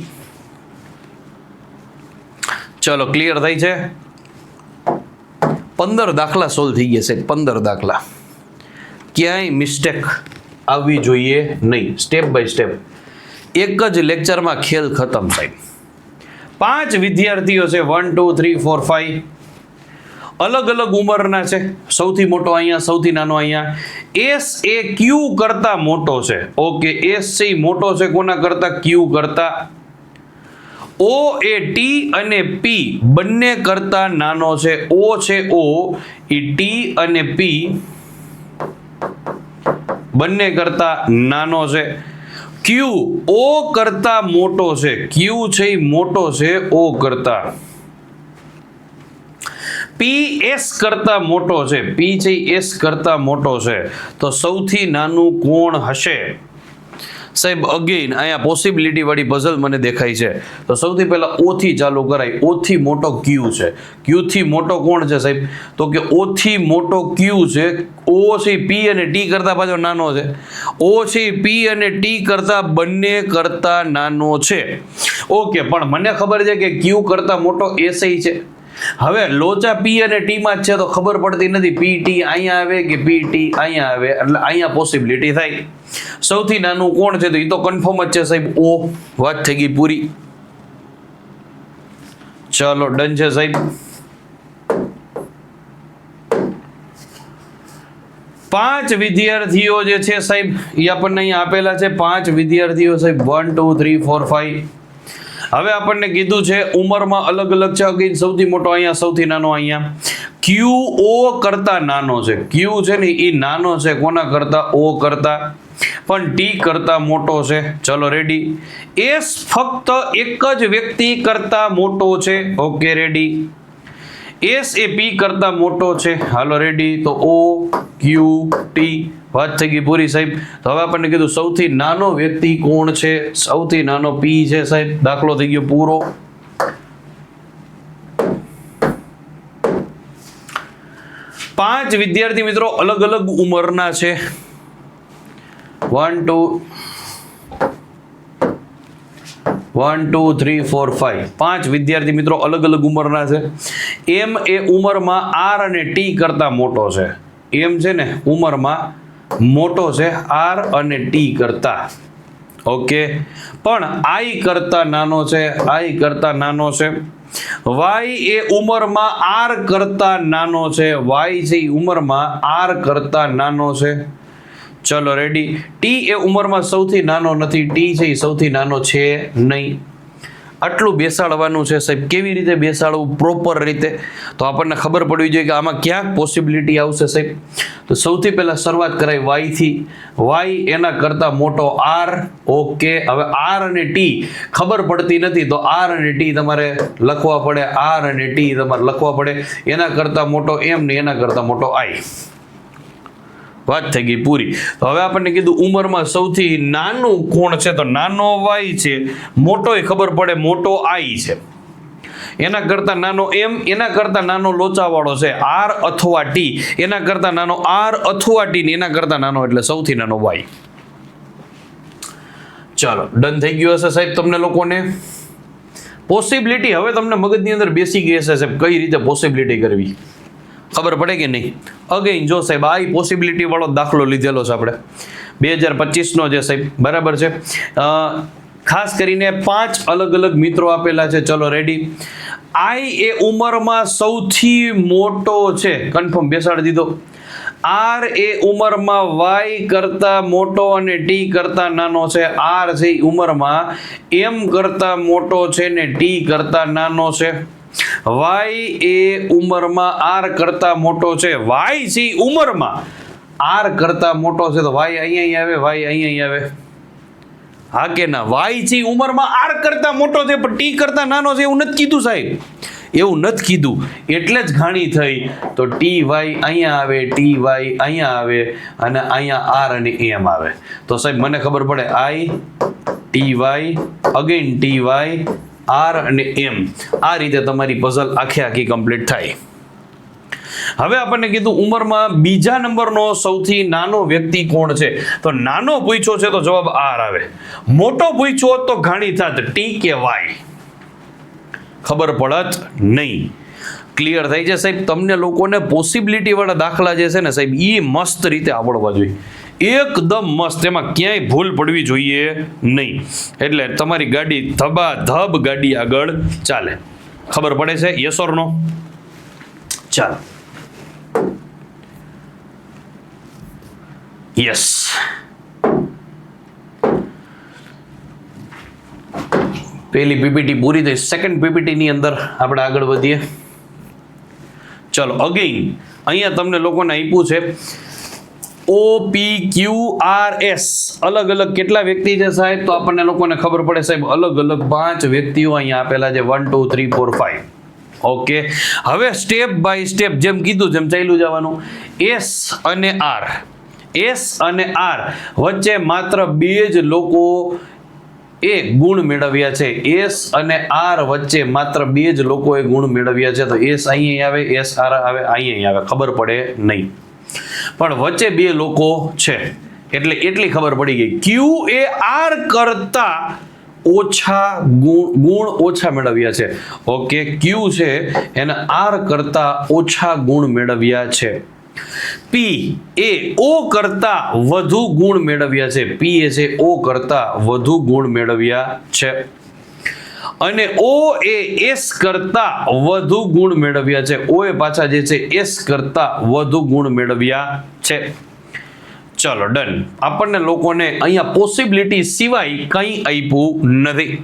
ચલો, ક્લિયર થઈ છે? 15 દાખલા સોલ્વ થઈ ગયા છે. 15 દાખલા. ક્યાંય મિસ્ટેક આવવી જોઈએ નહીં. Step by step. એક જ લેક્ચરમાં ખેલ ખતમ થાય. 5 વિદ્યાર્થીઓ છે. 1 2 3 4 5. અલગ અલગ ઉંમરના છે. સૌથી મોટો અહીંયા, સૌથી નાનો અહીંયા. એસ એ ક્યુ કરતા મોટો છે. ઓકે, એસ છે મોટો છે કોના કરતા? ક્યુ કરતા. ઓ એ ટી અને પી બંને કરતા નાનો છે. ઓ છે ઓ, એ ટી અને પી બંને કરતા નાનો છે. ક્યુ ઓ કરતા મોટો છે. ક્યુ છે મોટો છે ઓ કરતા. પી એસ કરતા મોટો છે. પી છે એસ કરતા મોટો છે. તો સૌથી નાનું કોણ હશે? સાહેબ અગેન અહીંયા પોસિબિલિટી વાળી પઝલ મને દેખાય છે. તો સૌથી પહેલા ઓ થી ચાલુ કરાય. ઓ થી મોટો ક્યુ છે. ક્યુ થી મોટો કોણ છે સાહેબ? તો કે ઓ થી મોટો ક્યુ છે. ઓ છે પી અને ટી કરતા પાછો નાનો છે. ઓ છે પી અને ટી કરતા બંને કરતા નાનો છે. ઓકે, પણ મને ખબર છે કે ક્યુ કરતા મોટો એસઆઈ છે. હવે લોચા પી અને ટી માં જ છે તો ખબર પડતી નથી પી ટી અહીંયા આવે કે પી ટી અહીંયા આવે, એટલે અહીંયા પોસિબિલિટી થાય. સૌથી નાનું કોણ છે તો એ તો કન્ફર્મ જ છે સાહેબ ઓ. વાત થઈ ગઈ પૂરી. ચલો ડન છે સાહેબ. 5 વિદ્યાર્થીઓ જે છે સાહેબ એ આપણને અહીંયા આપેલા છે. 5 વિદ્યાર્થીઓ સાહેબ 1 2 3 4 5. હવે આપણને કીધું છે ઉંમરમાં અલગ અલગ છે. અગેન સૌથી મોટો અહીંયા, સૌથી નાનો અહીંયા. ક્યુ ઓ કરતા નાનો છે. ક્યુ છે ને એ નાનો છે કોના કરતા? ઓ કરતા. પણ ટી કરતા મોટો છે. ચલો રેડી. એસ ફક્ત એક જ વ્યક્તિ કરતા મોટો છે. Okay ready. એસ એ પી કરતા મોટો છે. હાલો રેડી. તો ઓ ક્યુ ટી. વાત થઈ ગઈ પૂરી સાહેબ. તો હવે આપણને કીધું સૌથી નાનો વ્યક્તિ કોણ છે? સૌથી નાનો પી છે સાહેબ. દાખલો થઈ ગયો પૂરો. પાંચ વિદ્યાર્થી મિત્રો અલગ અલગ ઉંમરના છે. 1 2 3 4 5. 5 વિદ્યાર્થી મિત્રો અલગ અલગ ઉંમરના છે. એમ એ ઉંમરમાં આર અને ટી કરતા મોટો છે. એમ છે ને ઉંમરમાં મોટો છે આર અને ટી કરતા. ઓકે, પણ આઈ કરતા નાનો છે. આઈ કરતા નાનો છે. વાય એ ઉંમરમાં આર કરતા નાનો છે. વાય છે ઉંમરમાં આર કરતા નાનો છે. ચલો રેડી. ટી એ ઉંમરમાં સૌથી નાનો નથી. ટી છે એ સૌથી નાનો છે નહીં. આટલું બેસાડવાનું છે સાહેબ. કેવી રીતે બેસાડવું પ્રોપર રીતે? તો આપણને ખબર પડવી જોઈએ કે આમાં ક્યાંક પોસિબિલિટી આવશે સાહેબ. તો સૌથી પહેલા શરૂઆત કરાય વાય થી. વાય એના કરતા મોટો આર. ઓકે, હવે આર અને ટી ખબર પડતી નથી તો આર અને ટી તમારે લખવા પડે. આર અને ટી તમારે લખવા પડે. એના કરતા મોટો એમ ને એના કરતા મોટો આઈ. વાત થઈ ગઈ પૂરી. તો હવે આપણને કીધું ઉંમરમાં સૌથી નાનું કોણ છે તો નાનો વાય છે. મોટો એ ખબર પડે મોટો આઈ છે. એના કરતા નાનો એમ, એના કરતા નાનો લોચાવાળો છે આર અથવા ટી. એના કરતા નાનો આર અથવા ટી ને એના કરતા નાનો એટલે સૌથી નાનો વાય. ચાલો ડન થઈ ગયું હશે સાહેબ તમને લોકોને. પોસિબિલિટી હવે તમને મગજની અંદર બેસી ગઈ હશે સાહેબ કઈ રીતે પોસિબિલિટી કરવી. ખબર પડે કે નહીં? અગેન જો સાહેબ આ પોસિબિલિટી વાળો દાખલો લીધેલો છે આપણે 2025 નો છે સાહેબ. બરાબર છે. ખાસ કરીને 5 અલગ અલગ મિત્રો આપેલા છે. ચલો રેડી. આઈ એ ઉંમરમાં સૌથી મોટો છે. કન્ફર્મ બેસાડી દીધો. આર એ ઉંમરમાં વાય કરતા મોટો અને ટી કરતા નાનો છે. આર છે ઉંમરમાં એમ કરતા મોટો છે ને ટી કરતા નાનો છે. વાય એ ઉંમરમાં આર કરતા મોટો છે. વાય છે ઉંમરમાં આર કરતા મોટો છે તો વાય અહીંયા આવે. વાય અહીંયા આવે. હા કે ના? વાય છે ઉંમરમાં આર કરતા મોટો છે પણ ટી કરતા નાનો છે એવું નથી કીધું સાહેબ. એવું નથી કીધું એટલે જ ઘાણી થઈ. તો ટી વાય અહીંયા આવે, ટી વાય અહીંયા આવે અને અહીંયા આર અને એમ આવે. તો સાહેબ મને ખબર પડે I T Y again T Y R અને એમ. આ રીતે તમારી પઝલ આખી કમ્પ્લીટ થાય. હવે આપણને કીધું ઉંમરમાં બીજા નંબરનો સૌથી નાનો વ્યક્તિ કોણ છે? તો નાનો પૂછ્યો છે તો જવાબ આર આવે. મોટો પૂછ્યો તો ઘાણી થાત ટી કે વાય. ખબર પડત નહીં. ક્લિયર થઈ છે સાહેબ? તમને લોકોને પોસિબિલિટી વાળા દાખલા જે છે ને સાહેબ એ મસ્ત રીતે આવડવા જોઈએ. એકદમ મસ્ત. એમાં ક્યાંય ભૂલ પડવી જોઈએ નહીં. એટલે તમારી ગાડી ધબાધબ ગાડી આગળ ચાલે. ખબર પડે છે? યસ ઓર નો? ચાલો. યસ. પહેલી પીપીટી પૂરી થઈ. સેકન્ડ પીપીટી ની અંદર આપણે આગળ વધીએ. ચલો અગેન અહીંયા તમને લોકોને આપ્યું છે ઓ પી ક્યુ આર એસ. અલગ અલગ કેટલા વ્યક્તિ છે સાહેબ? તો આપણને લોકોને ખબર પડે સાહેબ અલગ અલગ 5 વ્યક્તિઓ અહીંયા આપેલા છે. 1 2 3 4 5. ઓકે, હવે સ્ટેપ બાય સ્ટેપ જેમ કીધું જેમ ચાલ્યું જવાનું. એસ અને આર. એસ અને આર વચ્ચે માત્ર બે જ લોકો એ ગુણ મેળવ્યા છે. એસ અને આર વચ્ચે માત્ર બે જ લોકોએ ગુણ મેળવ્યા છે. તો એસ અહીં આવે, એસ આર આવે, અહીં આવે, ખબર પડે નહીં. પણ વચ્ચે બે લોકો છે એટલે એટલી ખબર પડી ગઈ. ક્યુ એ આર કરતા ઓછા ગુણ ઓછા મેળવ્યા છે. ઓકે, ક્યુ છે એને આર કરતા ઓછા ગુણ મેળવ્યા છે. પી એ ઓ કરતા વધુ ગુણ મેળવ્યા છે. પી એ છે ઓ કરતા વધુ ગુણ મેળવ્યા છે. અને ઓ એ એસ કરતા વધુ ગુણ મેળવ્યા છે. ઓ એ પાછા જે છે એસ કરતા વધુ ગુણ મેળવ્યા છે. ચલો ડન. આપણને લોકોને અહીંયા પોસિબિલિટી સિવાય કંઈ આપ્યું નથી.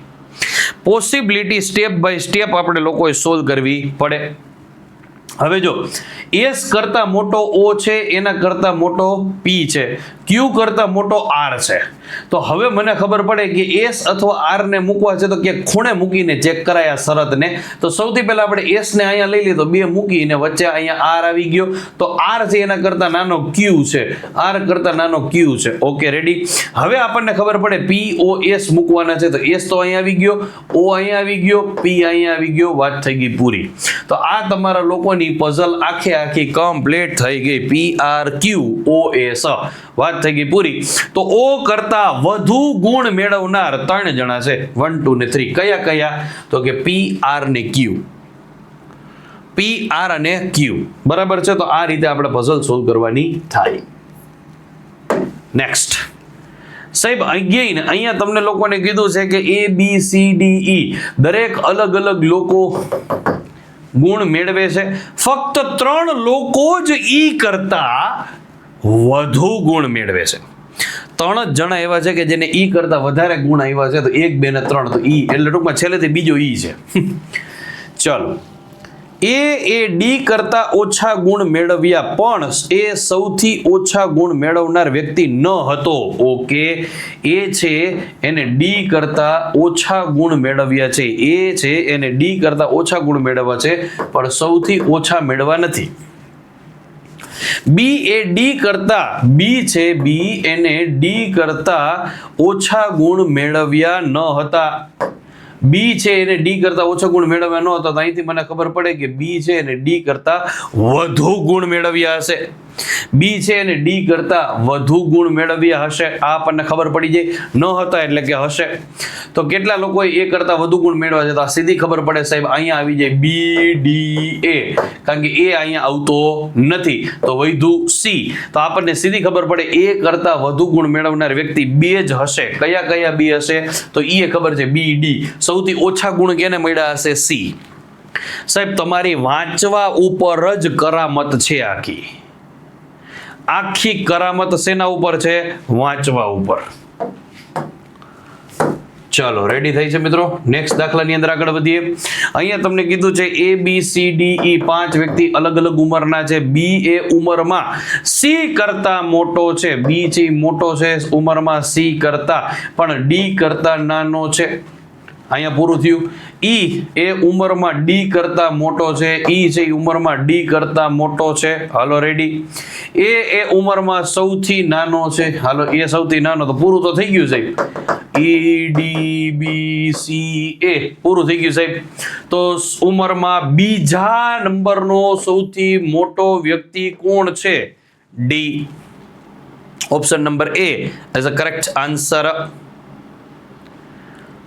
પોસિબિલિટી સ્ટેપ બાય સ્ટેપ આપણે લોકોએ સોલ્વ કરવી પડે. હવે જો એસ કરતા મોટો ઓ છે, એના કરતા મોટો પી છે, ક્યુ કરતા મોટો આર છે. તો હવે મને ખબર પડે કે એસ અથવા આર ને મૂકવા છે તો ક્યાંક ખૂણે મૂકીને ચેક કરાય આ શરતને. તો સૌથી પહેલા આપણે એસ ને અહીંયા લઈ લીધો, બે મૂકીને વચ્ચે અહીંયા આર આવી ગયો. તો આર છે એના કરતા નાનો ક્યુ છે, આર કરતા નાનો ક્યુ છે. Okay ready. હવે આપણને ખબર પડે પી ઓ એસ મૂકવાના છે. તો એસ તો અહીંયા આવી ગયો, ઓ અહીંયા આવી ગયો, પી અહીંયા આવી ગયો, વાત થઈ ગઈ પૂરી. તો આ તમારા લોકોની પઝલ આખે આખી કમ્પ્લીટ થઈ ગઈ. P R Q O S, વાત થઈ ગઈ પૂરી. તો ઓ કરતા વધુ ગુણ મેળવનાર 3 જણા છે, 1 2 ને 3. કયા કયા? તો કે પી આર ને ક્યુ, પી આર અને ક્યુ. બરાબર છે. તો આ રીતે આપણે પઝલ સોલ્વ કરવાની થાય. નેક્સ્ટ સાહેબ, અહીંયા તમને લોકોને કીધું છે કે એ બી સી ડી ઈ દરેક અલગ અલગ લોકો ગુણ મેળવે છે. ફક્ત 3 લોકો જ ઈ કરતા વધુ ગુણ મેળવે છે. 3 જ જણા એવા છે કે જેને ઈ કરતા વધારે ગુણ આવ્યા છે. તો 1 2 ને 3, તો ઈ એટલે ટૂંકમાં છેલ્લેથી બીજો ઈ છે. ચલો, એ ડી કરતા ઓછા ગુણ મેળવ્યા પણ એ સૌથી ઓછા ગુણ મેળવનાર વ્યક્તિ ન હતો. ઓકે, એ છે એને ડી કરતા ઓછા ગુણ મેળવ્યા છે. એ છે એને ડી કરતા ઓછા ગુણ મેળવ્યા છે પણ સૌથી ઓછા મેળવ્યા નથી. બી એ ડી કરતા, બી છે બી એને ડી કરતા ઓછા ગુણ મેળવ્યા ન હતા. બી છે એને ડી કરતા ઓછા ગુણ મેળવ્યા ન હતા. તો અહીંથી મને ખબર પડે કે બી છે એને ડી કરતા વધુ ગુણ મેળવ્યા હશે. બી છે એને ડી કરતા વધુ ગુણ મેળવ્યા હશે. આ આપણને ખબર પડી જાય. ન હતા એટલે કે હશે. તો કેટલા લોકોએ એ કરતા વધુ ગુણ મેળવ્યા છે? તો આ સીધી ખબર પડે સાહેબ. અહીંયા આવી જાય બી ડી એ, કારણ કે એ અહીંયા આવતો નથી. તો વધ્યું સી. તો આપણને સીધી ખબર પડે એ કરતા વધુ ગુણ મેળવનાર વ્યક્તિ બે જ હશે. કયા કયા બી હશે? તો એ ખબર છે બી ડી. સૌથી ઓછા ગુણ કેને મળ્યા હશે? સી. સાહેબ તમારી વાંચવા ઉપર જ કરામત છે. આખી કરામત શેના ઉપર છે? વાંચવા ઉપર. ચાલો રેડી થઈ છે મિત્રો. નેક્સ્ટ દાખલાની અંદર આગળ વધીએ. અહીંયા તમને કીધું છે એ બી સી ડી ઈ 5 વ્યક્તિ અલગ અલગ ઉંમરના છે. બી એ ઉંમરમાં સી કરતા મોટો છે. બી છે મોટો છે ઉંમરમાં સી કરતા, પણ ડી કરતા નાનો છે. અહીંયા પૂરું થયું. ઈ એ ઉંમરમાં ડી કરતા મોટો છે. ઈ છે ઉંમરમાં ડી કરતા મોટો છે. હાલો રેડી. એ ઉંમરમાં સૌથી નાનો છે. હાલો એ સૌથી નાનો. તો પૂરું તો થઈ ગયું સાહેબ. ઈ ડી બી સી એ પૂરું થઈ ગયું સાહેબ. તો ઉંમરમાં બીજા નંબરનો સૌથી મોટો વ્યક્તિ કોણ છે? D. Option number A as a correct answer.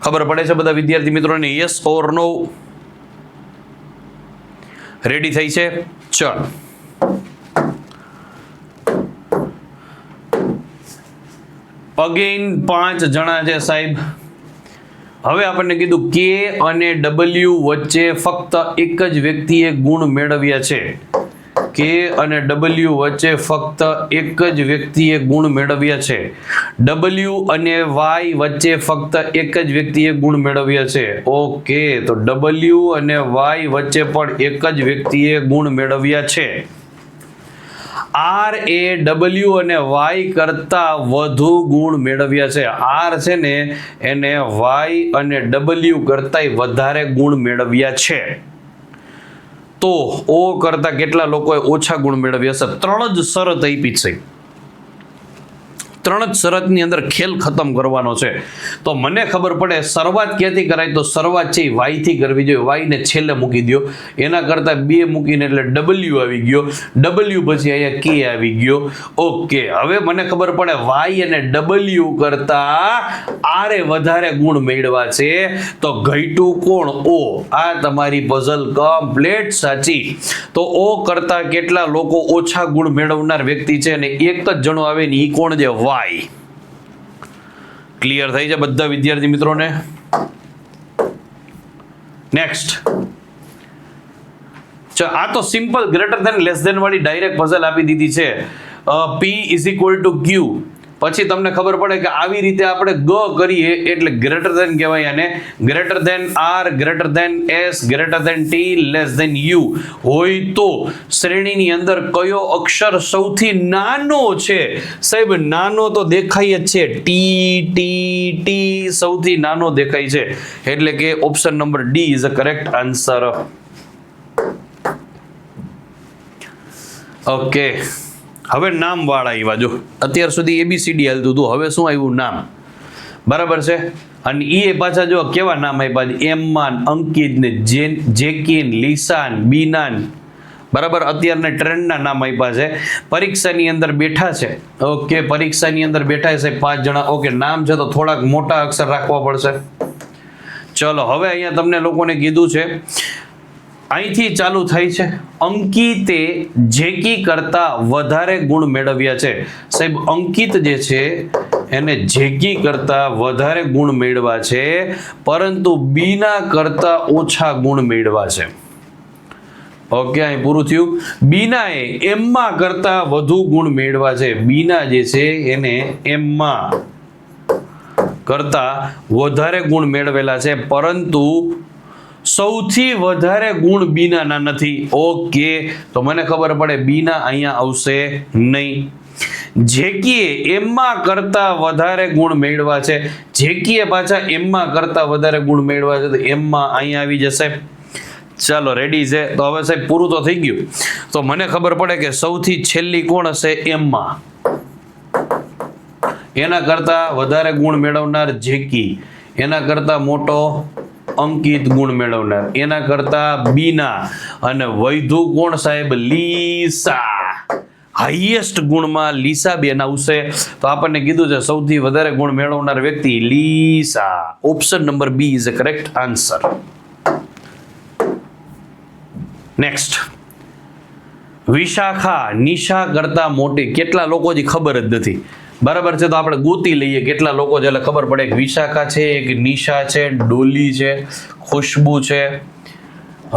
ખબર પડે છે બધા વિદ્યાર્થી મિત્રોને? Yes or no? રેડી થઈ છે? ચલ અગેન 5 જણા છે સાહેબ. હવે આપણને કીધું કે અને ડબલ્યુ વચ્ચે ફક્ત એક જ વ્યક્તિએ ગુણ મેળવ્યા છે. કે અને ડબલ્યુ વચ્ચે ફક્ત એક જ વ્યક્તિએ ગુણ મેળવ્યા છે. ડબલ્યુ અને વાય વચ્ચે ફક્ત એક જ વ્યક્તિએ ગુણ મેળવ્યા છે. ઓકે, તો ડબલ્યુ અને વાય વચ્ચે પણ એક જ વ્યક્તિએ ગુણ મેળવ્યા છે. આર એ ડબલ્યુ અને વાય કરતા વધુ ગુણ મેળવ્યા છે. આર છે ને એને વાય અને ડબલ્યુ કરતાંય વધારે ગુણ મેળવ્યા છે. તો ઓ કરતા કેટલા લોકોએ ઓછા ગુણ મેળવ્યા હશે? 3 જ શરત આપી છે. 3 જ શરતની અંદર ખેલ ખતમ કરવાનો છે. તો મને ખબર પડે શરૂઆત ક્યાંથી કરાય, તો શરૂઆત છે વાય થી કરવી જોઈએ. વાય ને છેલ્લે મૂકી દો, એના કરતા 2 મૂકીને એટલે W આવી ગયો, W પછી અહીંયા K આવી ગયો. ઓકે, હવે મને ખબર પડે વાય અને W કરતા આરે વધારે ગુણ મેળવા છે, તો ઘટ્યું કોણ? O. આ તમારી પઝલ કમ્પ્લીટ સાચી. તો O કરતા કેટલા લોકો ઓછા ગુણ મેળવનાર વ્યક્તિ છે, અને એક જ જણો આવે ને ઈ કોણ છે? વાય. ક્લિયર થઈ છે બધા વિદ્યાર્થી મિત્રોને? નેક્સ્ટ, આ તો simple greater than less than વાળી ડાયરેક્ટ પઝલ આપી દીધી છે. P is equal to Q. પછી તમને ખબર પડે કે આવી રીતે આપણે ગ કરીએ એટલે ગ્રેટર ધેન કહેવાય, અને greater than R, greater than S, greater than T, less than U હોય તો શ્રેણીની અંદર કયો અક્ષર સૌથી નાનો છે? સાહેબ નાનો તો દેખાય જ છે, ટી સૌથી નાનો દેખાય છે, એટલે કે option number D is a correct answer. Okay, હવે નામ વાળા આવ્યા. જો અત્યાર સુધી ABCD હાલતું હતું, હવે શું આવ્યું? નામ. બરાબર છે. અને એ પાછા જો કેવા નામ આપ્યા? એમ્માન, અંકિત ને જેકિન, લીસાન, બીનાન. બરાબર, અત્યારના ટ્રેન્ડના નામ આપ્યા છે. પરીક્ષાની અંદર બેઠા છે. ઓકે, પરીક્ષાની અંદર બેઠા છે 5 જણા. ઓકે, નામ છે તો થોડાક મોટા અક્ષર રાખવા પડશે. ચલો, હવે અહીંયા તમને લોકોને કીધું છે, અહીંથી ચાલુ થાય છે. અંકિતે જેકી કરતા વધારે ગુણ મેળવ્યા છે. સાહેબ અંકિત જે છે એને જેકી કરતા વધારે ગુણ મેળવ્યા છે, પરંતુ બીના કરતા ઓછા ગુણ મેળવ્યા છે. ઓકે, અહીં પૂરું થયું. બીનાએ એમ્મા કરતા વધુ ગુણ મેળવ્યા છે. બીના જે છે એને એમ્મા કરતા વધારે ગુણ મેળવેલા છે, પરંતુ સૌથી વધારે ગુણ બીનાના નથી. ઓકે, તો મને ખબર પડે બીના અહીંયા આવશે નહીં. જેકીએ એમ્મા કરતા વધારે ગુણ મેળવ્યા છે. જેકીએ પાછા એમ્મા કરતા વધારે ગુણ મેળવ્યા છે, તો એમ્મા અહીંયા આવી જશે. ચાલો, રેડી છે. તો હવે સાહેબ પૂરું તો થઈ ગયું. તો મને ખબર પડે કે સૌથી છેલ્લી કોણ હશે? એમ્મા. એના કરતા વધારે ગુણ મેળવનાર જેકી, એના કરતા મોટો અંકિત ગુણ મેળવનાર, એના કરતા બીના, અને વૈધુ કોણ સાહેબ? લીસા. હાઈએસ્ટ ગુણમાં લીસા બેન આવશે. તો આપણને કીધું છે સૌથી વધારે ગુણ મેળવનાર વ્યક્તિ Lisa. Option number B is a correct answer. Next, Vishakha Nisha કરતા મોટી. કેટલા લોકો જ ખબર જ નથી. બરાબર છે, તો આપણે ગોતી લઈએ કેટલા લોકો છે એટલે ખબર પડે કે વિશાખા છે, એક નિશા છે, ડોલી છે, ખુશ્બુ છે,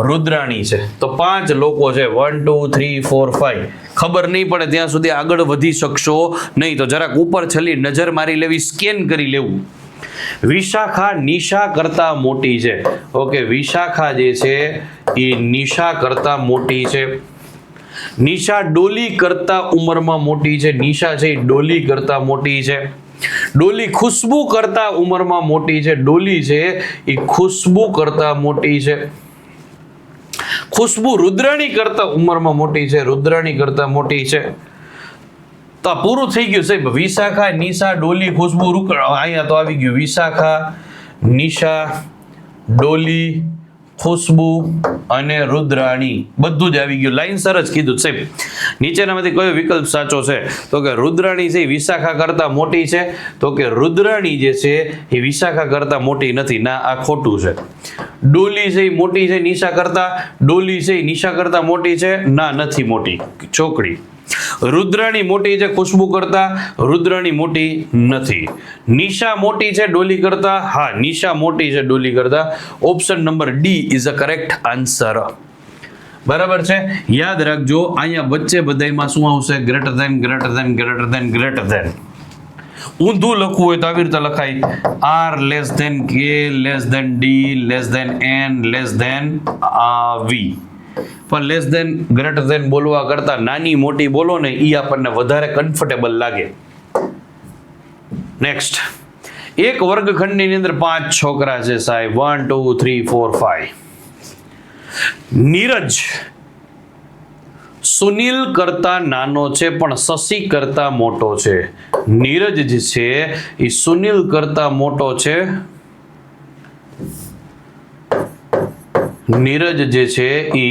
રુદ્રાણી છે. તો 5 લોકો છે. 1 2 3 4 5. ખબર નહીં પડે ત્યાં સુધી આગળ વધી શકશો નહીં. તો જરાક ઉપર છેલ્લી નજર મારી લેવી, સ્કેન કરી લેવું. વિશાખા નિશા કરતા મોટી છે. ઓકે, વિશાખા જે છે એ નિશા કરતા મોટી છે. નિશા ડોલી કરતા ઉંમરમાં મોટી છે. નિશા છે ડોલી કરતા મોટી છે. ડોલી ખુશ્બુ કરતા ઉંમરમાં મોટી છે. ડોલી છે એ ખુશ્બુ કરતા મોટી છે. ખુશ્બુ રુદ્રાણી કરતા ઉંમરમાં મોટી છે. રુદ્રાણી કરતા મોટી છે. તો પૂરું થઈ ગયું સાહેબ. વિશાખા, નિશા, ડોલી, ખુશ્બુ, અહીંયા તો આવી ગયું વિશાખા, નિશા, ડોલી, ખુશ્બુ અને રુદ્રાણી, બધું જ આવી ગયું. લાઈન સરસ કીધું સાહેબ. નીચેનામાંથી કયો વિકલ્પ સાચો છે? તો કે રુદ્રાણી છે વિશાખા કરતા મોટી છે. તો કે રુદ્રાણી જે છે એ વિશાખા કરતા મોટી નથી. ના, આ ખોટું છે. ડોલી છે એ મોટી છે નિશા કરતા. ડોલી છે એ નિશા કરતા મોટી છે. ના, નથી મોટી. ચોકડી. રુદ્રાણી મોટી છે ખુશ્બુ કરતા. રુદ્રાણી મોટી નથી. નિશા મોટી છે ડોલી કરતા. હા, નિશા મોટી છે ડોલી કરતા. Option number D is a correct answer. બરાબર છે, યાદ રાખજો. અહીંયા વચ્ચે બધામાં શું આવશે? Greater than, greater than, greater than, greater than. ઊંધું લખવું હોય તો આવી રીતે લખાય. R less than K less than D less than N less than V. પણ લેસ ધેન ગ્રેટર ધેન બોલવા કરતા નાની મોટી બોલો ને એ આપણને વધારે કમ્ફર્ટેબલ લાગે. નેક્સ્ટ, એક વર્ગખંડની અંદર 5 છોકરા છે સાહેબ. 1 2 3 4 5. નીરજ સુનિલ કરતા નાનો છે પણ શશી કરતા મોટો છે. નીરજ જે છે એ સુનિલ કરતા મોટો છે. નીરજ જે છે એ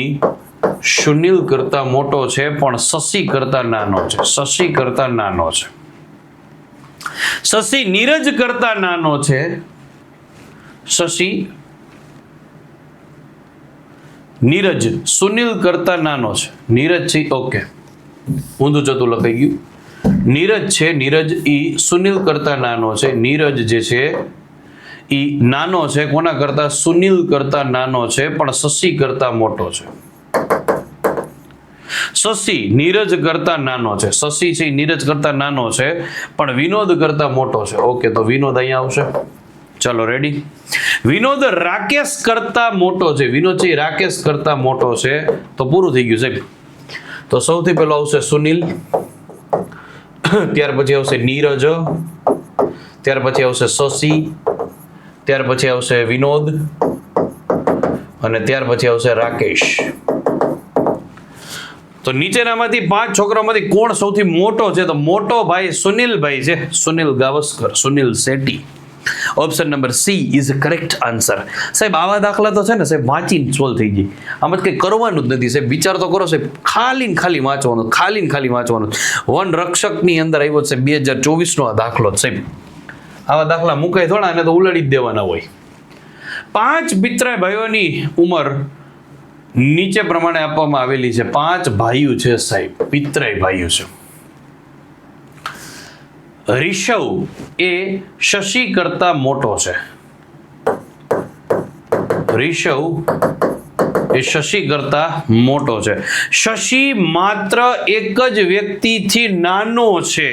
સુનિલ કરતા મોટો છે પણ શશી કરતા નાનો છે. શશી કરતા નાનો છે. શશી નીરજ કરતા નાનો છે. શશી નીરજ સુનિલ કરતા નાનો છે. નીરજ છે ઓકે, ઊંધું જતું લખાઈ ગયું. નીરજ છે, નીરજ ઈ સુનિલ કરતા નાનો છે. નીરજ જે છે ઈ નાનો છે કોના કરતા? સુનિલ કરતા નાનો છે પણ શશી કરતા મોટો છે. શશી નીરજ કરતા નાનો છે. શશી છે નીરજ કરતા નાનો છે પણ વિનોદ કરતા મોટો છે. ઓકે, તો વિનોદ અહીંયા આવશે. ચલો રેડી. વિનોદ રાકેશ કરતા મોટો છે. વિનોદ છે રાકેશ કરતા મોટો છે. તો પૂરું થઈ ગયું સાહેબ. તો સૌથી પહેલો આવશે સુનિલ, ત્યાર પછી આવશે નીરજ, ત્યાર પછી આવશે શશી, ત્યાર પછી આવશે વિનોદ અને ત્યાર પછી આવશે રાકેશ. તો નીચેનામાંથી 5 છોકરાઓમાંથી કોણ સૌથી મોટો છે? તો મોટો ભાઈ સુનિલભાઈ છે. Sunil Gavaskar, Sunil Shetty. Option number she is correct answer. સાહેબ આવા દાખલા તો છે ને સાહેબ વાંચીને સોલ્વ થઈ ગઈ. આમાં કંઈ કરવાનું જ નથી સાહેબ. વિચાર તો કરો સાહેબ. ખાલી ને ખાલી વાંચવાનું, ખાલી ને ખાલી વાંચવાનું. વન રક્ષકની અંદર આવ્યો છે 2024 નો આ દાખલો સાહેબ. આવા દાખલા મુકાય થોડા, અને તો ઉલાડી જ દેવાના હોય. 5 પિતરાય ભાઈઓની ઉંમર નીચે પ્રમાણે આપવામાં આવેલી છે. 5 ભાઈઓ છે સાહેબ, પિતરાય ભાઈઓ છે. ઋષભ એ શશી કરતા મોટો છે. ઋષભ એ શશી કરતા મોટો છે. શશી માત્ર એક જ વ્યક્તિથી નાનો છે.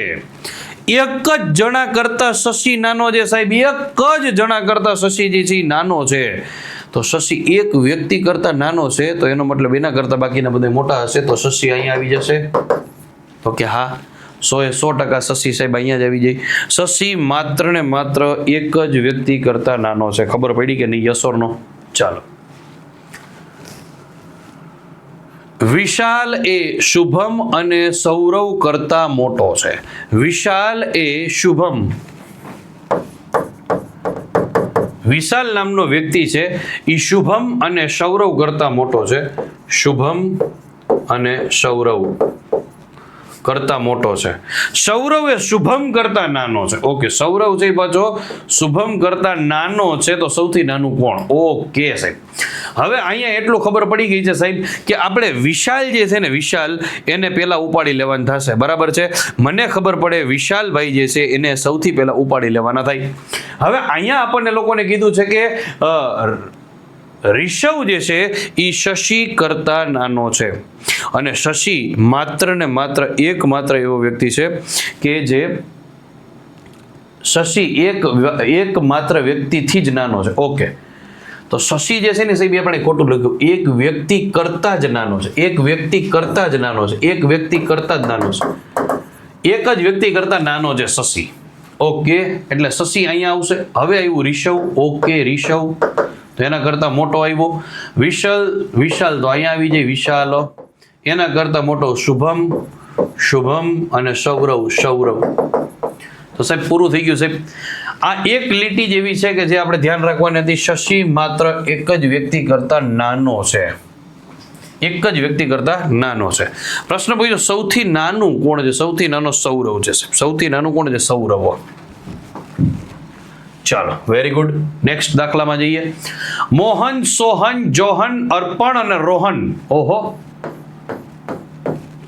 એક જ જણા કરતા શશી નાનો છે સાહેબ. એક જ જણા કરતા શશી જે છે નાનો છે. તો શશી એક વ્યક્તિ કરતા નાનો છે, તો એનો મતલબ એના કરતા બાકીના બધા મોટા હશે. તો શશી અહીંયા આવી જશે. તો કે હા, 100% શશી સાહેબ અહીંયા જ આવી જાય. શશી માત્ર ને માત્ર એક જ વ્યક્તિ કરતા નાનો છે. ખબર પડી કે નહીં? યસ ઓર નો? ચાલો. વિશાલ એ શુભમ અને સૌરવ કરતા મોટો છે. વિશાલ એ શુભમ, વિશાલ નામનો વ્યક્તિ છે એ શુભમ અને સૌરવ કરતા મોટો છે. શુભમ અને સૌરવ કરતા મોટો છે. સૌરવ એ શુભમ કરતા નાનો છે. ઓકે, સૌરવ છે પાછો શુભમ કરતા નાનો છે. તો સૌથી નાનું કોણ? ઓકે સાહેબ. હવે અહીંયા એટલું ખબર પડી ગઈ છે સાહેબ કે આપણે વિશાલ જે છે ને, વિશાલ એને પહેલા ઉપાડી લેવાનું થશે. બરાબર છે? મને ખબર પડે વિશાલભાઈ જે છે એને સૌથી પહેલા ઉપાડી લેવાના થાય. હવે અહીંયા આપણને લોકોને કીધું છે કે ઋષભ જે છે એ શશી કરતા નાનો છે. અને શશી માત્ર ને માત્ર એકમાત્ર એવો વ્યક્તિ છે કે જે શશી એક માત્ર વ્યક્તિથી જ નાનો છે. ઓકે, તો શશી જે છે ને સાહેબ આપણે ખોટું લખ્યું. એક વ્યક્તિ કરતા જ નાનો છે. એક વ્યક્તિ કરતા જ નાનો છે. એક વ્યક્તિ કરતા જ નાનો છે. એક જ વ્યક્તિ કરતા નાનો છે શશી. ઓકે, એટલે શશી અહીંયા આવશે. હવે આવ્યું ઋષભ. ઓકે, ઋષભ તો એના કરતા મોટો આવ્યો. વિશાલ તો અહીંયા આવી જાય. વિશાલ એના કરતા મોટો શુભમ અને સૌરવ. તો સાહેબ પૂરું થઈ ગયું સાહેબ. આ એક લીટી જેવી છે કે જે આપણે ધ્યાન રાખવાની હતી. શશી માત્ર એક જ વ્યક્તિ કરતા નાનો છે. એક જ વ્યક્તિ કરતા નાનો છે. પ્રશ્ન પૂછ્યો સૌથી નાનું કોણ છે? સૌથી નાનો સૌરવ છે. સૌથી નાનું કોણ છે? સૌરવ. ચાલો, વેરી ગુડ. નેક્સ્ટ દાખલામાં જઈએ. મોહન, સોહન, જોહન, અર્પણ અને રોહન. ઓહો,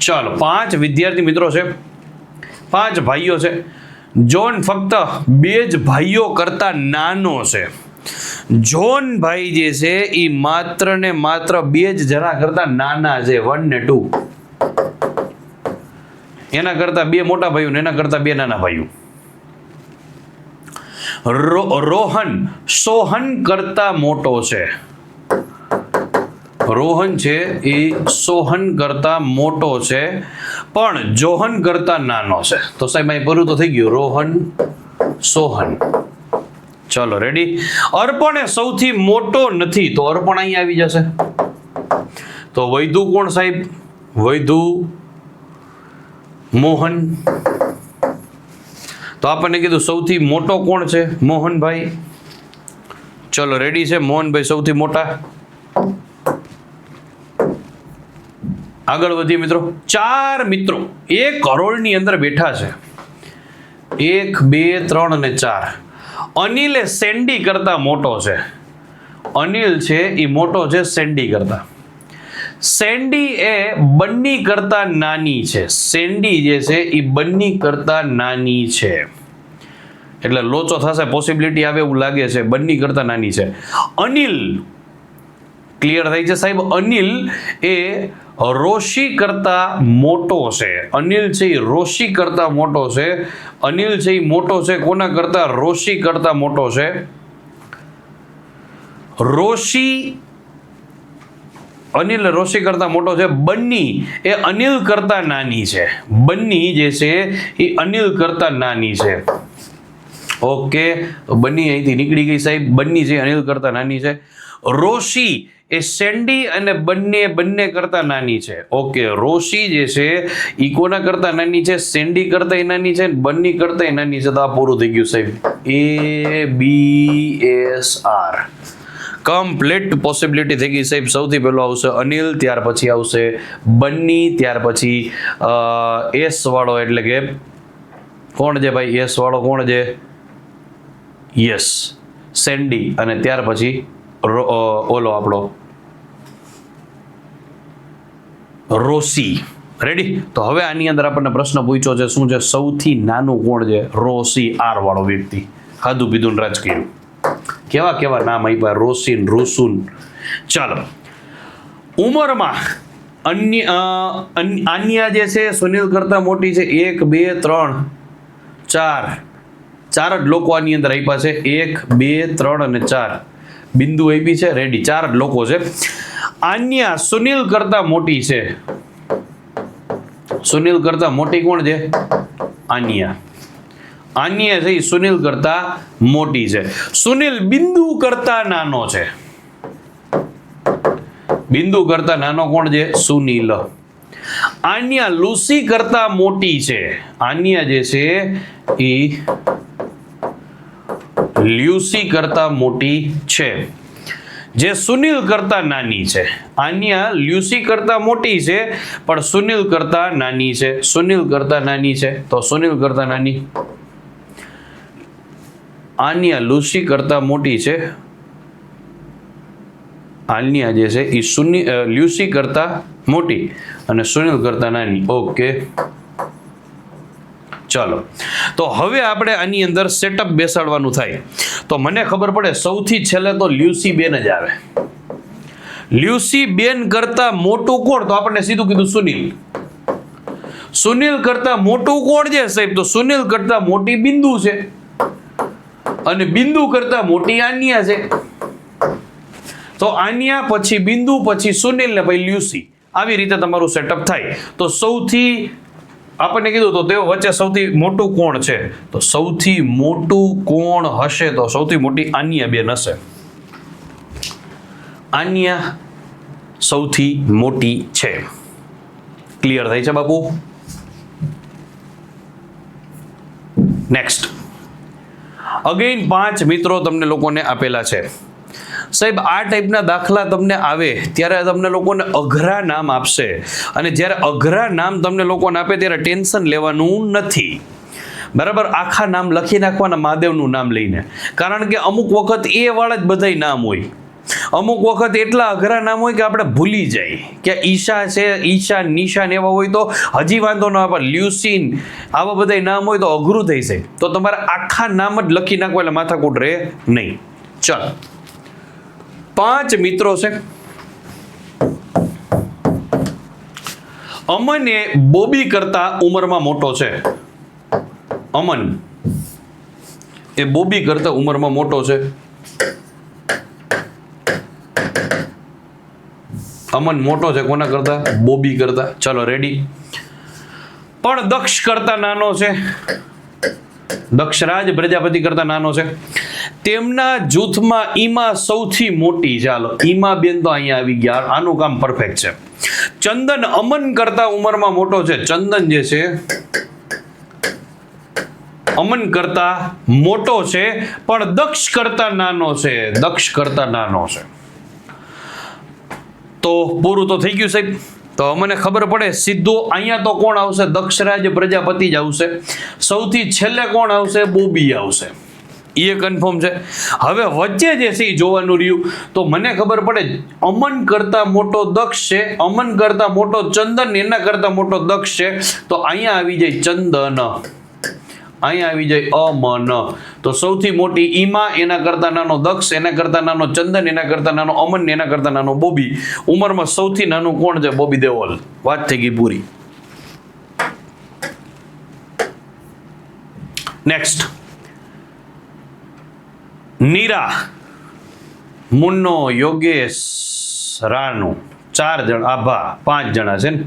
ચાલો 5 વિદ્યાર્થી મિત્રો છે, 5 ભાઈઓ છે. જોન ફક્ત 2 જ ભાઈઓ કરતા નાનો છે. જોન ભાઈ જે છે એ માત્ર ને માત્ર 2 જ જણા કરતા નાના છે. 1 ને 2. એના કરતા 2 મોટા ભાઈઓ ને એના કરતા 2 નાના ભાઈઓ. રોહન સોહન કરતા મોટો છે. રોહન છે એ સોહન કરતા મોટો છે પણ જોહન કરતા નાનો છે. તો સાહેબ અહીં પૂરું તો થઈ ગયું. રોહન, સોહન. ચલો રેડી. અર્પણ એ સૌથી મોટો નથી. તો અર્પણ અહીં આવી જશે. તો વૈધુ કોણ સાહેબ? વૈધુ, મોહન. તો આપણને કીધું સૌથી મોટો કોણ છે? મોહનભાઈ. ચલો રેડી છે? મોહનભાઈ સૌથી મોટા. આગળ વધીએ મિત્રો. 4 મિત્રો 1 કરોડની અંદર બેઠા છે. 1, 2, 3 અને 4. અનિલ એ સેન્ડી કરતા મોટો છે. અનિલ છે એ મોટો છે સેન્ડી કરતા. સેન્ડી એ બન્ની કરતા નાની છે. સેન્ડી જે છે એ બન્ની કરતા નાની છે. એટલે લોચો થશે, પોસિબિલિટી આવે એવું લાગે છે. બન્ની કરતા નાની છે. અનિલ, ક્લિયર થાય છે સાહેબ? અનિલ એ રોશી કરતા મોટો છે. અનિલ છે એ રોશી કરતા મોટો છે. અનિલ છે એ મોટો છે કોના કરતા? રોશી કરતા મોટો છે. રોશી, અનિલ રોશી કરતા મોટો છે. બન્ની એ અનિલ કરતા નાની છે. બન્ની જે છે એ અનિલ કરતા નાની છે. ઓકે, બન્ની અહીંથી નીકળી ગઈ સાહેબ. બન્ની છે અનિલ કરતા નાની છે. રોશી એ સેન્ડી અને બંને કરતા નાની છે. ઓકે, રોશી જે છે એ કોના કરતા નાની છે? સેન્ડી કરતા નાની છે, બન્ની કરતા નાની છે. તો આ પૂરું થઈ ગયું સાહેબ. ABSR કમ્પ્લીટ પોસિબિલિટી થઈ ગઈ સાહેબ. સૌથી પહેલો આવશે અનિલ, ત્યાર પછી આવશે બન્ની, ત્યાર પછી એસ વાળો એટલે કે કોણ છે ભાઈ? એસ વાળો કોણ છે? Yes, Sandy. અને ત્યાર પછી ઓલો આપણો રોશી. રેડી? તો હવે આની અંદર આપણને પ્રશ્ન પૂછ્યો છે શું છે? સૌથી નાનું કોણ છે? રોશી આર વાળો વ્યક્તિ. ખાધું પીધું રાજ કર્યું. કેવા કેવા નામ આપ્યા? રોશીન, રૂસુન. ચાલો, ઉંમરમાં આન્યા જે છે સુનિલ કરતા મોટી છે. 1, 2, 3, 4. 4 જ લોકો આની અંદર આપ્યા છે. 1, 2, 3 અને 4 બિંદુ આપી છે. રેડી? 4 જ લોકો છે. આન્યા સુનિલ કરતા મોટી છે. સુનિલ કરતા મોટી કોણ છે? આન્યા. આન્યા છે સુનિલ કરતા મોટી છે. સુનિલ બિંદુ કરતા નાનો છે. બિંદુ કરતા નાનો કોણ છે? સુનિલ. આન્યા લુસી કરતા મોટી છે. આન્યા જે છે એ લ્યુસી કરતા મોટી છે. જે સુનિલ કરતા નાની છે. આન્યા લ્યુસી કરતા મોટી છે પણ સુનિલ કરતા નાની છે. સુનિલ કરતા નાની છે તો સુનિલ કરતા નાની. આન્યા લુસી કરતા મોટી છે. આન્યા જે છે એ લ્યુસી કરતા મોટી અને સુનિલ કરતા નાની. ઓકે, ચાલો. તો હવે આપણે આની અંદર સેટઅપ બેસાડવાનું થાય. તો મને ખબર પડે સૌથી છેલ્લે તો લ્યુસી બેન જ આવે. લ્યુસી બેન કરતા મોટું કોણ? તો આપણને સીધું કીધું સુનિલ. સુનિલ કરતા મોટું કોણ છે સાહેબ? તો સુનિલ કરતા મોટી બિંદુ છે અને બિંદુ કરતા મોટી આન્યા છે. તો આન્યા પછી બિંદુ પછી સુનિલ ને પછી લ્યુસી. આવી રીતે તમારું સેટઅપ થાય. તો સૌથી આપણને કીધું તો તેઓ વચ્ચે સૌથી મોટું કોણ છે? તો સૌથી મોટું કોણ હશે? તો સૌથી મોટી આન્યા બેન હશે. આન્યા સૌથી મોટી છે. ક્લિયર થાય છે બાપુ? નેક્સ્ટ અગેન 5 મિત્રો તમને લોકોને આપેલા છે. સાહેબ આ ટાઈપના દાખલા તમને આવે ત્યારે તમને લોકોને અઘરા નામ આપશે અને જ્યારે અઘરા નામ તમને લોકોને આપે ત્યારે ટેન્શન લેવાનું નથી. બરાબર? આખા નામ લખી નાખવાના મહાદેવનું નામ લઈને. કારણ કે અમુક વખત એ વાળા જ બધા નામ હોય. અમુક વખત એટલા અઘરા નામ હોય કે આપણે ભૂલી જાય કે ઈશા છે, ઈશા, નિશાન એવા હોય તો હજી વાંધો ન આવે. લ્યુસીન આવા બધા નામ હોય તો અઘરું થઈ જાય. તો તમારે આખા નામ જ લખી નાખવા એટલે માથાકૂટ રહે નહીં. ચાલો, 5 મિત્રો છે. અમન એ બોબી કરતા ઉંમરમાં મોટો છે. અમન એ બોબી કરતા ઉંમરમાં મોટો છે. અમન મોટો છે કોના કરતા? બોબી કરતા. ચાલો રેડી? પણ દક્ષ કરતા નાનો છે. દક્ષરાજ પ્રજાપતિ કરતા નાનો છે. તેમના જૂથમાં ઈમા સૌથી મોટી. ચાલો, ઈમા બેન તો અહીંયા આવી ગયા. આનું કામ પરફેક્ટ છે. ચંદન અમન કરતા ઉંમરમાં મોટો છે. ચંદન જે છે અમન કરતા મોટો છે, પણ દક્ષ કરતા નાનો છે. દક્ષ કરતા નાનો છે. તો પૂરું તો થઈ ગયું સાહેબ. તો મને ખબર પડે સીધું અહીંયા તો કોણ આવશે? દક્ષરાજ પ્રજાપતિ જ આવશે. સૌથી છેલ્લે કોણ આવશે? બોબી આવશે. એ કન્ફર્મ છે. હવે વચ્ચે જે છે એ જોવાનું રહ્યું. તો મને ખબર પડે અમન કરતા મોટો દક્ષ છે, અમન કરતા મોટો ચંદન, એના કરતા મોટો દક્ષ છે. તો અહીંયા આવી જાય ચંદન, અહીંયા આવી જાય અમન. તો સૌથી મોટી ઈમા, એના કરતા નાનો દક્ષ, એના કરતા નાનો ચંદન, એના કરતા નાનો અમન, એના કરતા નાનો બોબી. ઉંમરમાં સૌથી નાનું કોણ છે? બોબી દેઓલ. વાત થઈ ગઈ પૂરી. નેક્સ્ટ, નીરા, મુન્નો, યોગેશ, રાનુ, 4 જણ, આભા 5 જણા છે ને.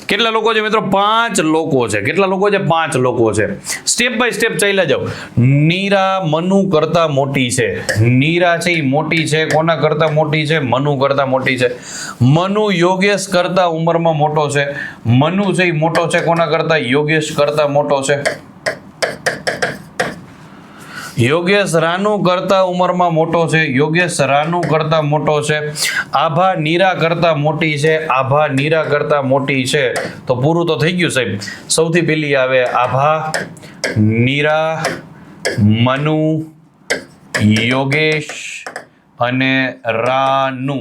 કેટલા લોકો છે મિત્રો? 5 લોકો છે. કેટલા લોકો છે? 5 લોકો છે. સ્ટેપ બાય સ્ટેપ ચાલ્યા જાઓ. નીરા મનુ કરતા મોટી છે. નીરા છે એ મોટી છે. કોના કરતા મોટી છે? મનુ કરતા મોટી છે. મનુ યોગેશ કરતા ઉંમરમાં મોટો છે. મનુ છે એ મોટો છે. કોના કરતા? યોગેશ કરતા મોટો છે. યોગેશ રાનુ કરતા ઉંમરમાં મોટો છે. યોગેશ રાનુ કરતા મોટો છે. આભા નીરા કરતા મોટી છે. આભા નીરા કરતા મોટી છે. તો પૂરું તો થઈ ગયું સાહેબ. સૌથી પહેલી આવે આભા, નીરા, મનુ, યોગેશ અને રાનુ.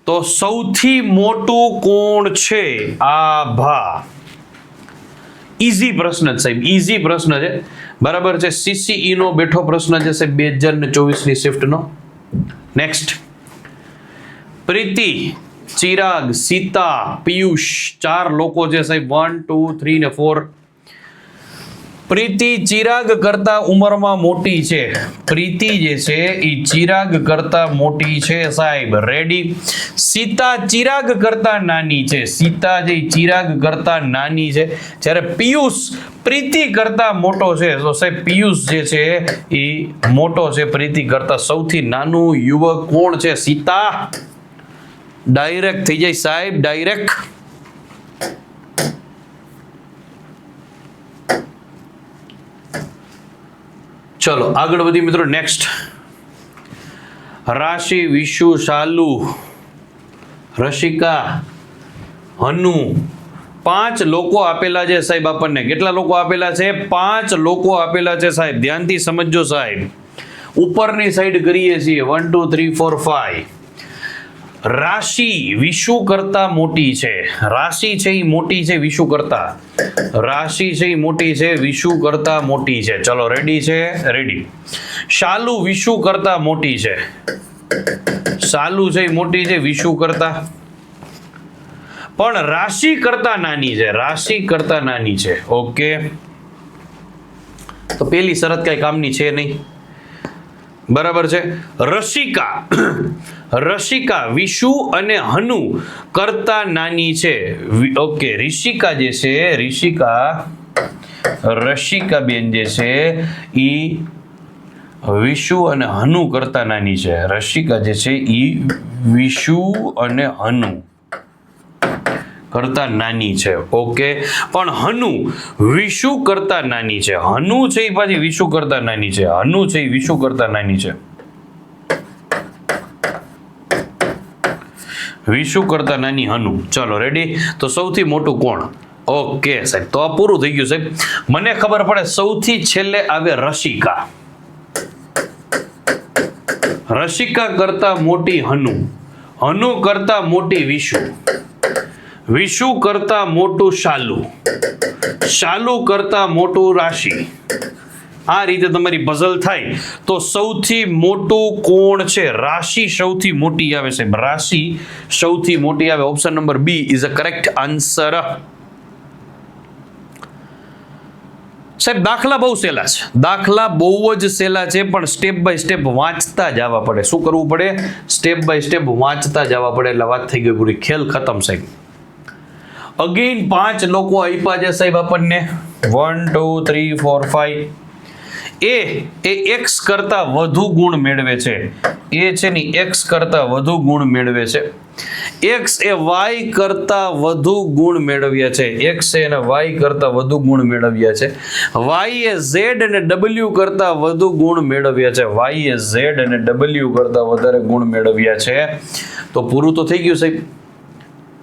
તો સૌથી મોટું કોણ છે? આભા. ઈઝી પ્રશ્ન છે સાહેબ, ઈઝી પ્રશ્ન છે. બરાબર છે. CCE નો બેઠો પ્રશ્ન છે સાહેબ 2024 ની શિફ્ટ નો. નેક્સ્ટ, પ્રીતિ, ચિરાગ, સીતા, પિયુષ 4 લોકો છે સાહેબ. 1 2 3 ને 4. પ્રીતિ ચિરાગ કરતા ઉંમરમાં મોટી છે. પ્રીતિ જે છે એ ચિરાગ કરતા મોટી છે સાહેબ. રેડી. સીતા ચિરાગ કરતા નાની છે. સીતા જે ચિરાગ કરતા નાની છે. જ્યારે પિયુષ પ્રીતિ કરતા મોટો છે. તો સાહેબ પિયુષ જે છે એ મોટો છે પ્રીતિ કરતા. સૌથી નાનું યુવક કોણ છે? સીતા. ડાયરેક્ટ થઈ જાય સાહેબ, ડાયરેક્ટ. ચલો આગળ વધી મિત્રો. નેક્સ્ટ, રાશિ, વિશુ, શાલુ, રશિકા, હનુ. 5 લોકો આપેલા છે સાહેબ આપણને. કેટલા લોકો આપેલા છે? 5 લોકો આપેલા છે સાહેબ. ધ્યાનથી સમજજો સાહેબ. ઉપરની સાઈડ કરીએ છીએ 1 2 3 4 5. રાશિ વિશુ કરતા મોટી છે. રાશિ છે એ મોટી છે વિશુ કરતા. રાશિ છે એ મોટી છે વિશુ કરતા મોટી છે. ચલો રેડી છે? રેડી. શાલુ વિશુ કરતા મોટી છે. શાલુ છે એ મોટી છે વિશુ કરતા, પણ રાશિ કરતા નાની છે. રાશિ કરતા નાની છે. ઓકે, તો પેલી શરત કઈ કામની છે નહીં. બરાબર છે. રશિકા, રશિકા વિશુ અને હનુ કરતા નાની છે. ઓકે, ઋષિકા જે છે, રશિકા બેન જે છે ઈ વિશુ અને હનુ કરતા નાની છે. રશિકા જે છે ઈ વિશુ અને હનુ કરતા નાની છે. ઓકે, પણ હનુ વિશુ કરતા નાની છે. હનુ છે એ પાછી વિશુ કરતા નાની છે. હનુ છે એ વિશુ કરતા નાની છે. વિશુ કરતા નાની હનુ. ચલો રેડી. તો સૌથી મોટું કોણ? ઓકે સાહેબ, તો આ પૂરું થઈ ગયું સાહેબ. મને ખબર પડે સૌથી છેલ્લે આવે રશિકા. રશિકા કરતા મોટી હનુ, હનુ કરતા મોટી વિશુ, વિશુ કરતા મોટું શાલુ, શાલુ કરતા મોટું રાશિ. આ રીતે તમારી પઝલ થાય તો સૌથી મોટું કોણ છે? રાશિ સૌથી મોટી આવે સાહેબ. રાશિ સૌથી મોટી આવે. Option number B is a correct answer. સાહેબ દાખલા બહુ સહેલા છે. દાખલા બહુ જ સહેલા છે, પણ સ્ટેપ બાય સ્ટેપ વાંચતા જવા પડે. શું કરવું પડે? સ્ટેપ બાય સ્ટેપ વાંચતા જવા પડે. એટલે વાત થઈ ગઈ પૂરી. ખેલ ખતમ સાહેબ. અગેન 5 લોકો આપ્યા છે સાહેબ આપણને. 1 2 3 4 5. એ x કરતા વધુ ગુણ મેળવે છે. એ છે ને x કરતા વધુ ગુણ મેળવે છે. x એ y કરતા વધુ ગુણ મેળવ્યા છે. x એ y કરતા વધુ ગુણ મેળવ્યા છે. y એ z અને w કરતા વધુ ગુણ મેળવ્યા છે. y એ z અને w કરતા વધારે ગુણ મેળવ્યા છે. તો પૂરું તો થઈ ગયું સાહેબ.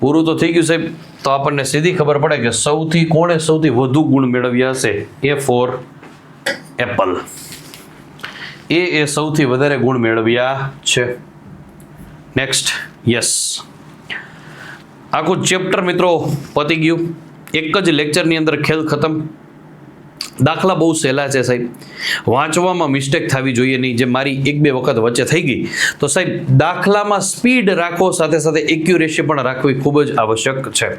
પૂરું તો થઈ ગયું સાહેબ. તો આપણને સીધી ખબર પડે કે કોણે સૌથી વધુ ગુણ મેળવ્યા હશે. એ ફોર એપલ. એ સૌથી વધારે ગુણ મેળવ્યા છે. નેક્સ્ટ. યસ, આખું ચેપ્ટર મિત્રો પતી ગયું. એક જ લેક્ચરની અંદર ખેલ ખતમ. દાખલા બહુ સહેલા છે સાહેબ. વાંચવામાં મિસ્ટેક થવી જોઈએ નહીં, જે મારી 1-2 વખત વચ્ચે થઈ ગઈ. તો સાહેબ દાખલામાં સ્પીડ રાખો, સાથે સાથે એક્યુરેસી પણ રાખવી ખૂબ જ આવશ્યક છે.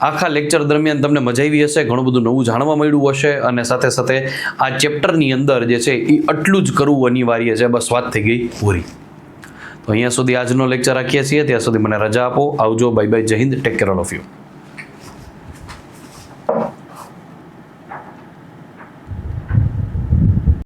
આખા લેક્ચર દરમિયાન તમને મજા આવી હશે, ઘણું બધું નવું જાણવા મળ્યું હશે, અને સાથે સાથે આ ચેપ્ટરની અંદર જે છે એ આટલું જ કરવું અનિવાર્ય છે. બસ વાત થઈ ગઈ પૂરી. તો અહીંયા સુધી આજનો લેક્ચર રાખીએ છીએ. ત્યાં સુધી મને રજા આપો. આવજો. Bye bye. Jai Hind. Take care all of you.